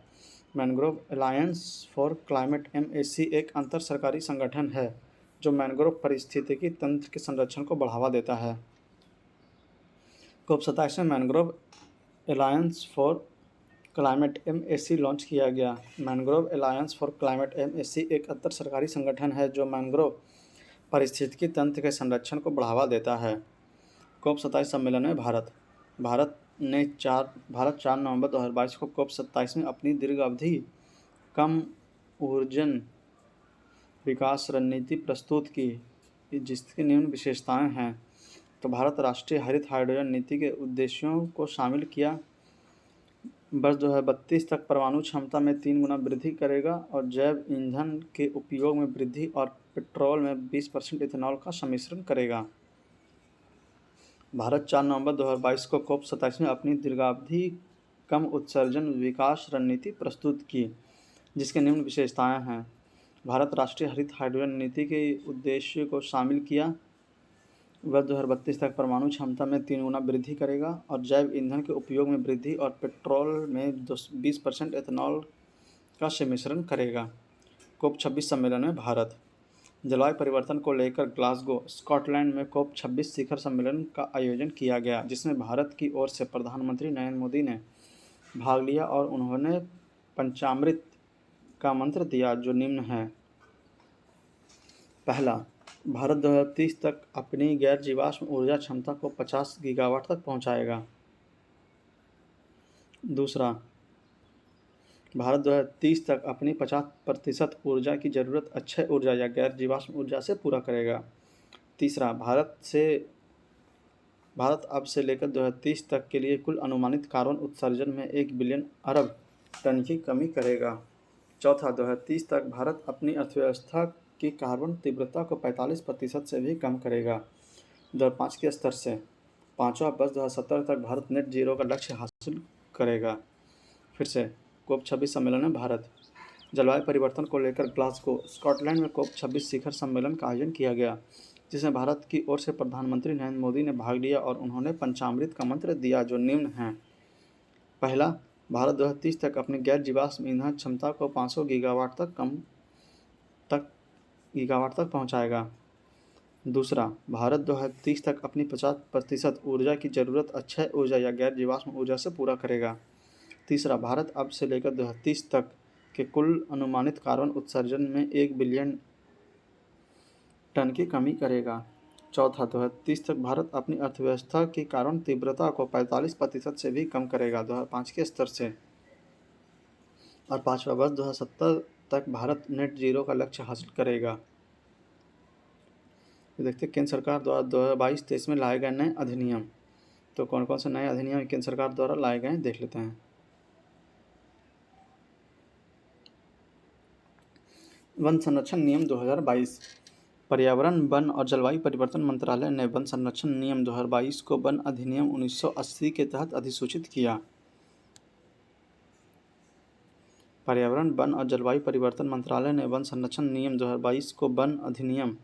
Speaker 1: Mangrove alliance for climate MAC एक अंतर सरकारी संगठन है जो मैंग्रोव पारिस्थितिकी तंत्र के संरक्षण को बढ़ावा देता है। COP 27 में mangrove alliance for climate MAC launch किया गया। Mangrove alliance for climate MAC एक अंतर सरकारी संगठन है जो मैंग्रोव पारिस्थितिकी तंत्र के संरक्षण को बढ़ावा देता है। COP 27 सम्मेलन में भारत 4 नवंबर 2022 को COP 27 में अपनी दीर्घावधि कम ऊर्जन विकास रणनीति प्रस्तुत की, जिसकी निम्न विशेषताएं हैं। तो भारत राष्ट्रीय हरित हाइड्रोजन नीति के उद्देश्यों को शामिल किया। वर्ष 2032 तक परमाणु क्षमता में 3 गुना वृद्धि करेगा और जैव ईंधन के उपयोग में वृद्धि और पेट्रोल में 20% इथेनॉल का सम्मिश्रण करेगा। भारत 4 नवंबर 2022 को COP 27 में अपनी दीर्घावधि कम उत्सर्जन विकास रणनीति प्रस्तुत की, जिसके निम्न विशेषताएं हैं। भारत राष्ट्रीय हरित हाइड्रोजन नीति के उद्देश्य को शामिल किया। वर्ष 2032 तक परमाणु क्षमता में 3 गुना वृद्धि करेगा और जैव ईंधन के उपयोग में वृद्धि और पेट्रोल में 20% एथेनॉल का सम्मिश्रण करेगा। COP 26 सम्मेलन में भारत। जलवायु परिवर्तन को लेकर ग्लासगो, स्कॉटलैंड में COP 26 शिखर सम्मेलन का आयोजन किया गया, जिसमें भारत की ओर से प्रधानमंत्री नरेंद्र मोदी ने भाग लिया और उन्होंने पंचामृत का मंत्र दिया, जो निम्न है। पहला, भारत 2030 तक अपनी गैर जीवाश्म ऊर्जा क्षमता को 50 गीगावाट तक पहुंचाएगा। दूसरा, भारत 2030 तक अपनी 50% ऊर्जा की ज़रूरत अक्षय ऊर्जा या गैर जीवाश्म ऊर्जा से पूरा करेगा। तीसरा, भारत अब से लेकर 2030 तक के लिए कुल अनुमानित कार्बन उत्सर्जन में 1 बिलियन अरब टन की कमी करेगा। चौथा, 2030 तक भारत अपनी अर्थव्यवस्था की कार्बन तीव्रता को 45% से भी कम करेगा 2005 के स्तर से। पाँचवा, वर्ष 2070 तक भारत नेट जीरो का लक्ष्य हासिल करेगा। फिर से COP26 सम्मेलन में भारत। जलवायु परिवर्तन को लेकर ग्लासगो, स्कॉटलैंड में COP26 शिखर सम्मेलन का आयोजन किया गया, जिसमें भारत की ओर से प्रधानमंत्री नरेंद्र मोदी ने भाग लिया और उन्होंने पंचामृत का मंत्र दिया, जो निम्न हैं। पहला, भारत 2030 तक अपनी गैर जीवाश्म ईंधन क्षमता को 500 गीगावाट तक पहुंचाएगा। दूसरा, भारत 2030 तक अपनी 50% ऊर्जा की ज़रूरत अक्षय ऊर्जा या गैर जीवाश्म ऊर्जा से पूरा करेगा। तीसरा, भारत अब से लेकर 2030 तक के कुल अनुमानित कार्बन उत्सर्जन में 1 बिलियन टन की कमी करेगा। चौथा, 2030 तक भारत अपनी अर्थव्यवस्था की कार्बन तीव्रता को 45% से भी कम करेगा 2005 के स्तर से। और पाँचवा, वर्ष 2070 तक भारत नेट जीरो का लक्ष्य हासिल करेगा। तो देखते हैं केंद्र सरकार द्वारा 2022-23 में लाए गए नए अधिनियम। तो कौन कौन से नए अधिनियम केंद्र सरकार द्वारा लाए गए हैं देख लेते हैं। वन संरक्षण नियम 2022। पर्यावरण, वन और जलवायु परिवर्तन मंत्रालय ने वन संरक्षण नियम 2022 को वन अधिनियम 1980 के तहत अधिसूचित किया। पर्यावरण, वन और जलवायु परिवर्तन मंत्रालय ने वन संरक्षण नियम 2022 को वन अधिनियम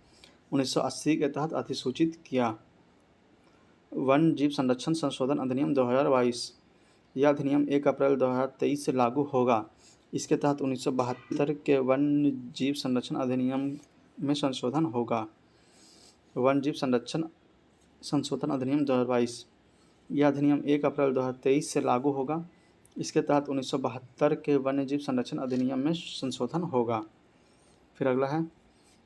Speaker 1: 1980 के तहत अधिसूचित किया। वन जीव संरक्षण संशोधन अधिनियम 2022। यह अधिनियम 1 अप्रैल 2023 से लागू होगा। इसके तहत 1972 के वन जीव संरक्षण अधिनियम में संशोधन होगा। वन जीव संरक्षण संशोधन अधिनियम 2022। यह अधिनियम 1 अप्रैल 2023 से लागू होगा। इसके तहत 1972 के वन्य जीव संरक्षण अधिनियम में संशोधन होगा। फिर अगला है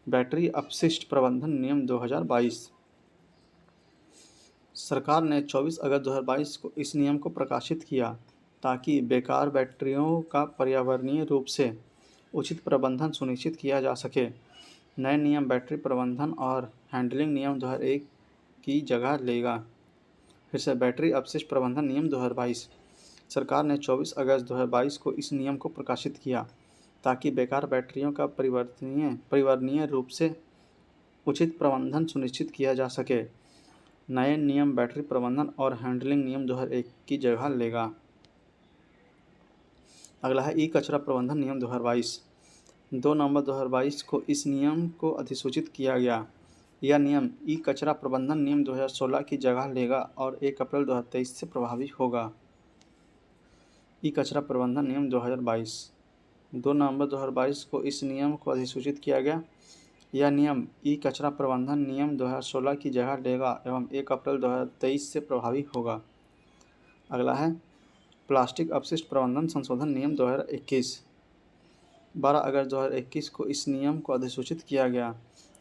Speaker 1: बैटरी अपशिष्ट प्रबंधन नियम 2022। सरकार ने 24 अगस्त 2022 को इस नियम को प्रकाशित किया ताकि बेकार बैटरियों का पर्यावरणीय रूप से उचित प्रबंधन सुनिश्चित किया जा सके। नए नियम बैटरी प्रबंधन और हैंडलिंग नियम 2001 की जगह लेगा। फिर से बैटरी अपशिष्ट प्रबंधन नियम 2022। सरकार ने 24 अगस्त 2022 को इस नियम को प्रकाशित किया ताकि बेकार बैटरियों का पर्यावरणीय रूप से उचित प्रबंधन सुनिश्चित किया जा सके। नए नियम बैटरी प्रबंधन और हैंडलिंग नियम 2001 की जगह लेगा। अगला है ई कचरा प्रबंधन नियम 2022। 2 नवंबर 2022 को इस नियम को अधिसूचित किया गया। यह नियम ई कचरा प्रबंधन नियम 2016 की जगह लेगा और 1 अप्रैल 2023 से प्रभावी होगा। ई कचरा प्रबंधन नियम 2022। 2 नवंबर 2022 को इस नियम को अधिसूचित किया गया। यह नियम ई कचरा प्रबंधन नियम 2016 की जगह लेगा एवं 1 अप्रैल 2023 से प्रभावी होगा। अगला है प्लास्टिक अपशिष्ट प्रबंधन संशोधन नियम 2021। 12 अगस्त 2021 को इस नियम को अधिसूचित किया गया।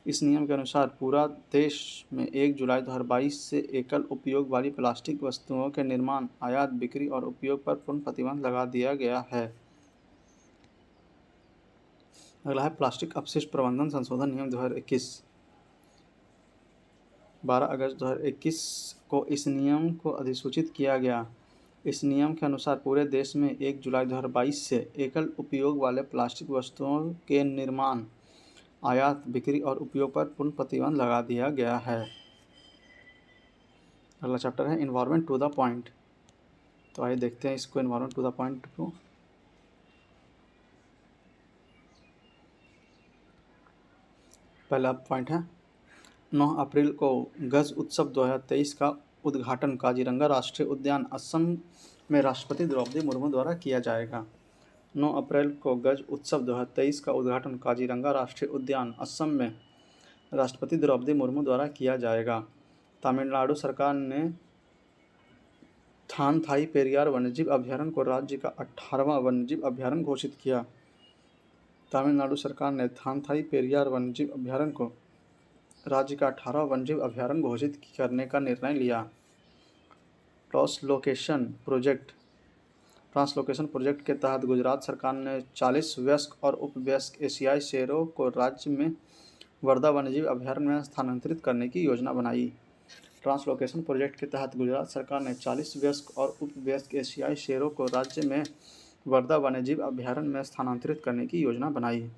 Speaker 1: इस नियम के अनुसार पूरा देश में 1 जुलाई 2022 से एकल उपयोग वाली प्लास्टिक वस्तुओं के निर्माण, आयात, बिक्री और उपयोग पर पूर्ण प्रतिबंध लगा दिया गया है। अगला है प्लास्टिक अपशिष्ट प्रबंधन संशोधन नियम 2021। 12 अगस्त 2021 को इस नियम को अधिसूचित किया गया। इस नियम के अनुसार पूरे देश में 1 जुलाई 2022 से एकल उपयोग वाले प्लास्टिक वस्तुओं के निर्माण, आयात, बिक्री और उपयोग पर पूर्ण प्रतिबंध लगा दिया गया है। अगला चैप्टर है इन्वायरमेंट टू द पॉइंट। तो आइए देखते हैं इसको इन्वायरमेंट टू द पॉइंट को। पहला पॉइंट है 9 अप्रैल को गज उत्सव 2023 का उद्घाटन काजीरंगा राष्ट्रीय उद्यान असम में राष्ट्रपति द्रौपदी मुर्मू द्वारा किया जाएगा। 9 अप्रैल को गज उत्सव 2023 का उद्घाटन काजीरंगा राष्ट्रीय उद्यान असम में राष्ट्रपति द्रौपदी मुर्मू द्वारा किया जाएगा। तमिलनाडु सरकार ने थानथाई पेरियार वन्यजीव अभयारण्य को राज्य का 18वां वन्यजीव अभयारण्य घोषित किया। तमिलनाडु सरकार ने थानथाई पेरियार वन्यजीव अभयारण्य को राज्य का 18 वन्यजीव अभयारण्य घोषित करने का निर्णय लिया। ट्रांसलोकेशन प्रोजेक्ट के तहत गुजरात सरकार ने 40 वयस्क और उपवयस्क एशियाई शेरों को राज्य में वर्धा वन्यजीव अभयारण्य में स्थानांतरित करने की योजना बनाई। ट्रांसलोकेशन प्रोजेक्ट के तहत गुजरात सरकार ने 40 वयस्क और उपवयस्क एशियाई शेरों को राज्य में वर्धा वन्यजीव अभयारण्य में स्थानांतरित करने की योजना बनाई।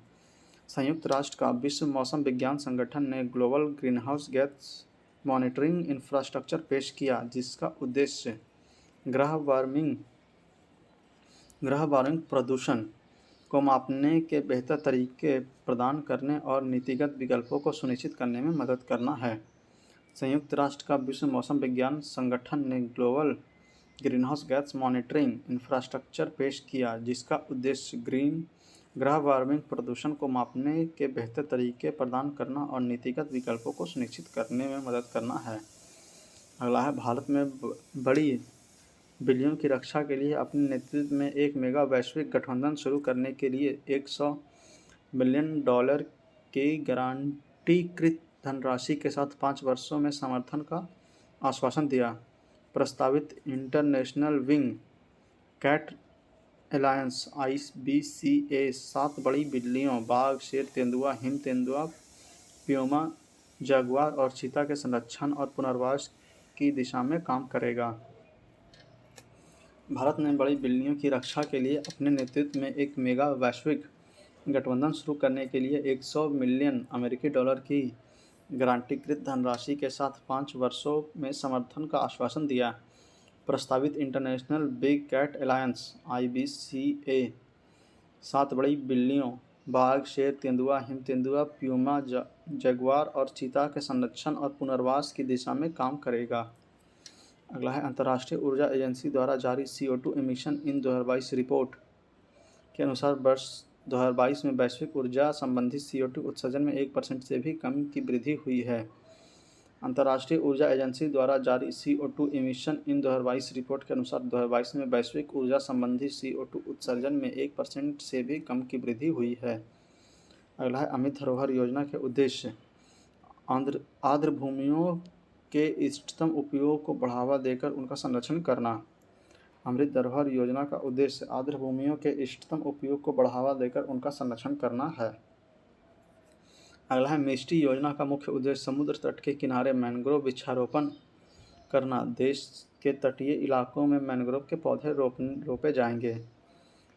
Speaker 1: संयुक्त राष्ट्र का विश्व मौसम विज्ञान संगठन ने global greenhouse gas monitoring infrastructure पेश किया, जिसका उद्देश्य ग्रह वार्मिंग प्रदूषण को मापने के बेहतर तरीके प्रदान करने और नीतिगत विकल्पों को सुनिश्चित करने में मदद करना है। संयुक्त राष्ट्र का विश्व मौसम विज्ञान संगठन ने global greenhouse gas monitoring infrastructure पेश किया, जिसका उद्देश्य ग्रह वार्मिंग प्रदूषण को मापने के बेहतर तरीके प्रदान करना और नीतिगत विकल्पों को सुनिश्चित करने में मदद करना है। अगला है, भारत में बड़ी बिल्लियों की रक्षा के लिए अपने नेतृत्व में एक मेगा वैश्विक गठबंधन शुरू करने के लिए $100 मिलियन की गारंटीकृत धनराशि के साथ 5 वर्षों में समर्थन का आश्वासन दिया। प्रस्तावित international wing cat alliance IBCA 7 बड़ी बिल्लियों बाघ, शेर, तेंदुआ, हिम तेंदुआ, प्यूमा, जगुआर और चीता के संरक्षण और पुनर्वास की दिशा में काम करेगा। भारत ने बड़ी बिल्लियों की रक्षा के लिए अपने नेतृत्व में एक मेगा वैश्विक गठबंधन शुरू करने के लिए $100 मिलियन की गारंटीकृत धनराशि के साथ 5 वर्षों में समर्थन का आश्वासन दिया। प्रस्तावित international big cat alliance IBCA 7 बड़ी बिल्लियों बाघ, शेर, तेंदुआ, हिम तेंदुआ, प्यूमा, जगुआर और चीता के संरक्षण और पुनर्वास की दिशा में काम करेगा। अगला है, अंतर्राष्ट्रीय ऊर्जा एजेंसी द्वारा जारी CO2 एमिशन इन 2022 रिपोर्ट के अनुसार वर्ष 2022 में वैश्विक ऊर्जा संबंधी CO2 उत्सर्जन में 1% से भी कम की वृद्धि हुई है। अंतर्राष्ट्रीय ऊर्जा एजेंसी द्वारा जारी CO2 एमिशन इन 2022 रिपोर्ट के अनुसार 2022 में वैश्विक ऊर्जा संबंधी CO2 उत्सर्जन में 1% से भी कम की वृद्धि हुई है। अगला है, अमृत धरोहर योजना के उद्देश्य आर्द्र भूमियों के इष्टतम उपयोग को बढ़ावा देकर उनका संरक्षण करना। अमृत धरोहर योजना का उद्देश्य आर्द्र भूमियों के इष्टतम उपयोग को बढ़ावा देकर उनका संरक्षण करना है। अगला है, मिष्टी योजना का मुख्य उद्देश्य समुद्र तट के किनारे मैंग्रोव वृक्षारोपण करना। देश के तटीय इलाकों में मैंग्रोव के पौधे रोपे जाएंगे।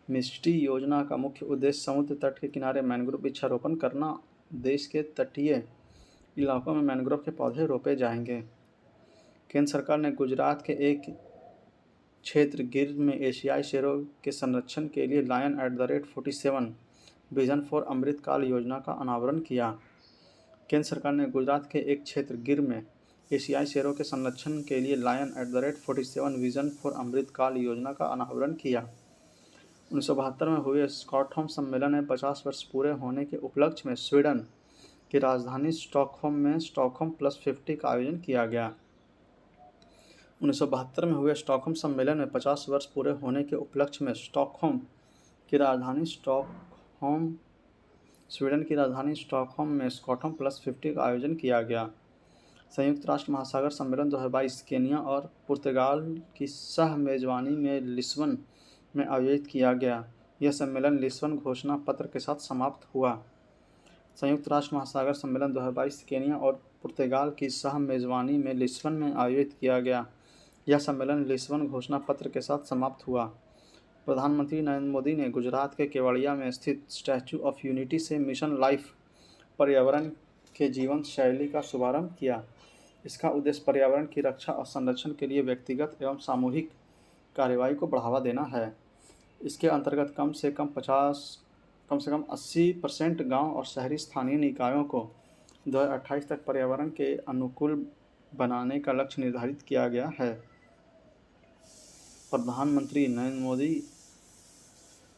Speaker 1: मिष्टी योजना का मुख्य उद्देश्य समुद्र तट के किनारे मैंग्रोव वृक्षारोपण करना। देश के तटीय इलाकों में मैंग्रोव के पौधे रोपे जाएंगे। केंद्र सरकार ने गुजरात के एक क्षेत्र गिर में एशियाई शेरों के संरक्षण के लिए Lion@47 विजन फॉर अमृतकाल योजना का अनावरण किया। केंद्र सरकार ने गुजरात के एक क्षेत्र गिर में एशियाई शेरों के संरक्षण के लिए Lion@47 विजन फॉर अमृतकाल योजना का अनावरण किया। 1972 में हुए स्टॉकहोम सम्मेलन में 50 वर्ष पूरे होने के उपलक्ष्य में स्वीडन की राजधानी स्टॉकहोम में स्टॉकहोम +50 का आयोजन किया गया। 1972 में हुए स्टॉकहोम सम्मेलन में 50 वर्ष पूरे होने के उपलक्ष्य में स्वीडन की राजधानी स्टॉकहोम में स्टॉकहोम +50 का आयोजन किया गया। संयुक्त राष्ट्र महासागर सम्मेलन 2022 केन्या और पुर्तगाल की सह मेजबानी में लिस्बन में आयोजित किया गया। यह सम्मेलन लिस्बन घोषणा पत्र के साथ समाप्त हुआ। संयुक्त राष्ट्र महासागर सम्मेलन 2022 केन्या और पुर्तगाल की सह मेजबानी में लिस्बन में आयोजित किया गया। यह सम्मेलन लिस्बन घोषणा पत्र के साथ समाप्त हुआ। प्रधानमंत्री नरेंद्र मोदी ने गुजरात के केवड़िया में स्थित स्टैच्यू ऑफ यूनिटी से मिशन लाइफ पर्यावरण के जीवन शैली का शुभारंभ किया। इसका उद्देश्य पर्यावरण की रक्षा और संरक्षण के लिए व्यक्तिगत एवं सामूहिक कार्रवाई को बढ़ावा देना है। इसके अंतर्गत कम से कम 80% गांव और शहरी स्थानीय निकायों को 2028 तक पर्यावरण के अनुकूल बनाने का लक्ष्य निर्धारित किया गया है। प्रधानमंत्री नरेंद्र मोदी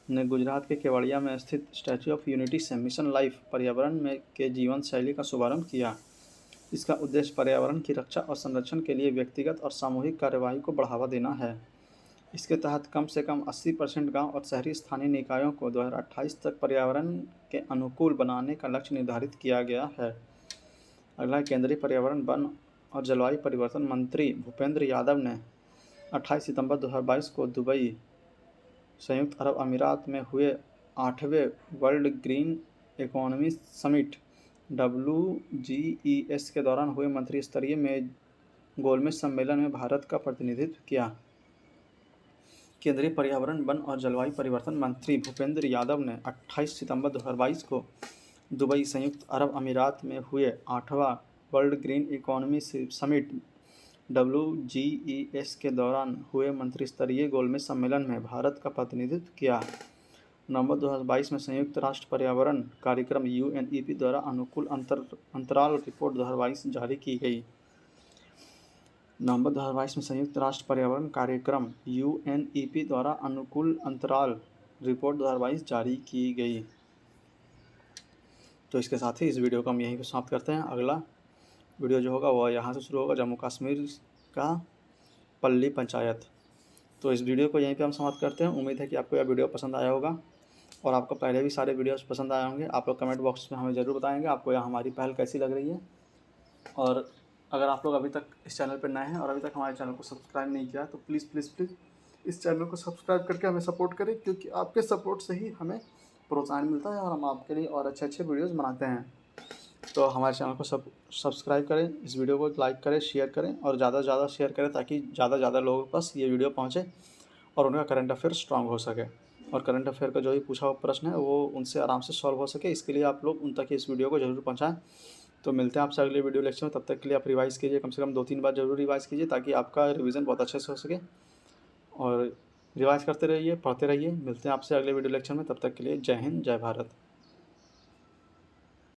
Speaker 1: ने गुजरात के केवड़िया में स्थित स्टैच्यू ऑफ यूनिटी से मिशन लाइफ पर्यावरण के जीवन शैली का शुभारंभ किया। इसका उद्देश्य पर्यावरण की रक्षा और संरक्षण के लिए व्यक्तिगत और सामूहिक कार्रवाई को बढ़ावा देना है। इसके तहत कम से कम 80% गांव और शहरी स्थानीय निकायों को 2028 तक पर्यावरण के अनुकूल बनाने का लक्ष्य निर्धारित किया गया है। अगला, केंद्रीय पर्यावरण, वन और जलवायु परिवर्तन मंत्री भूपेंद्र यादव ने 28 सितंबर 2022 को दुबई, संयुक्त अरब अमीरात में हुए 8वें world green economy summit WGES के दौरान हुए मंत्री स्तरीय गोलमेज सम्मेलन में भारत का प्रतिनिधित्व किया। केंद्रीय पर्यावरण, वन और जलवायु परिवर्तन मंत्री भूपेंद्र यादव ने 28 सितंबर 2022 को दुबई, संयुक्त अरब अमीरात में हुए 8वां world green economy summit WGES के दौरान हुए मंत्रिस्तरीय गोलमेज सम्मेलन में भारत का प्रतिनिधित्व किया। नवंबर 2022 में संयुक्त राष्ट्र पर्यावरण कार्यक्रम UNEP द्वारा अनुकूल अंतराल रिपोर्ट 2022 जारी की गई। नवंबर 2022 में संयुक्त राष्ट्र पर्यावरण कार्यक्रम UNEP द्वारा अनुकूल अंतराल रिपोर्ट 2022 जारी की गई। तो इसके साथ ही इस वीडियो को हम यहीं पर समाप्त करते हैं। अगला वीडियो जो होगा वह यहाँ से शुरू होगा, जम्मू कश्मीर का पल्ली पंचायत। तो इस वीडियो को यहीं पे हम समाप्त करते हैं। उम्मीद है कि आपको यह वीडियो पसंद आया होगा और आपको पहले भी सारे वीडियोस पसंद आए होंगे। आप लोग कमेंट बॉक्स में हमें ज़रूर बताएंगे आपको यह हमारी पहल कैसी लग रही है। और अगर आप लोग अभी तक इस चैनल पर नए हैं और अभी तक हमारे चैनल को सब्सक्राइब नहीं किया तो प्लीज़ प्लीज़ प्लीज़ इस चैनल को सब्सक्राइब करके हमें सपोर्ट करें, क्योंकि आपके सपोर्ट से ही हमें प्रोत्साहन मिलता है और हम आपके लिए और अच्छे अच्छे वीडियोज़ बनाते हैं। तो हमारे चैनल को सब्सक्राइब करें, इस वीडियो को लाइक करें, शेयर करें और ज़्यादा से ज़्यादा शेयर करें ताकि ज़्यादा से ज़्यादा लोगों के पास ये वीडियो पहुँचे और उनका करंट अफेयर स्ट्रांग हो सके और करंट अफेयर का जो भी पूछा हुआ प्रश्न है वो उनसे आराम से सॉल्व हो सके। इसके लिए आप लोग उन तक इस वीडियो को ज़रूर पहुँचाएँ। तो मिलते हैं आपसे अगले वीडियो लेक्चर में। तब तक के लिए आप रिवाइज़ कीजिए, कम से कम 2-3 बार जरूर रिवाइज़ कीजिए ताकि आपका रिवीजन बहुत अच्छे से हो सके। और रिवाइज़ करते रहिए, पढ़ते रहिए। मिलते हैं आपसे अगले वीडियो लेक्चर में। तब तक के लिए जय हिंद, जय भारत।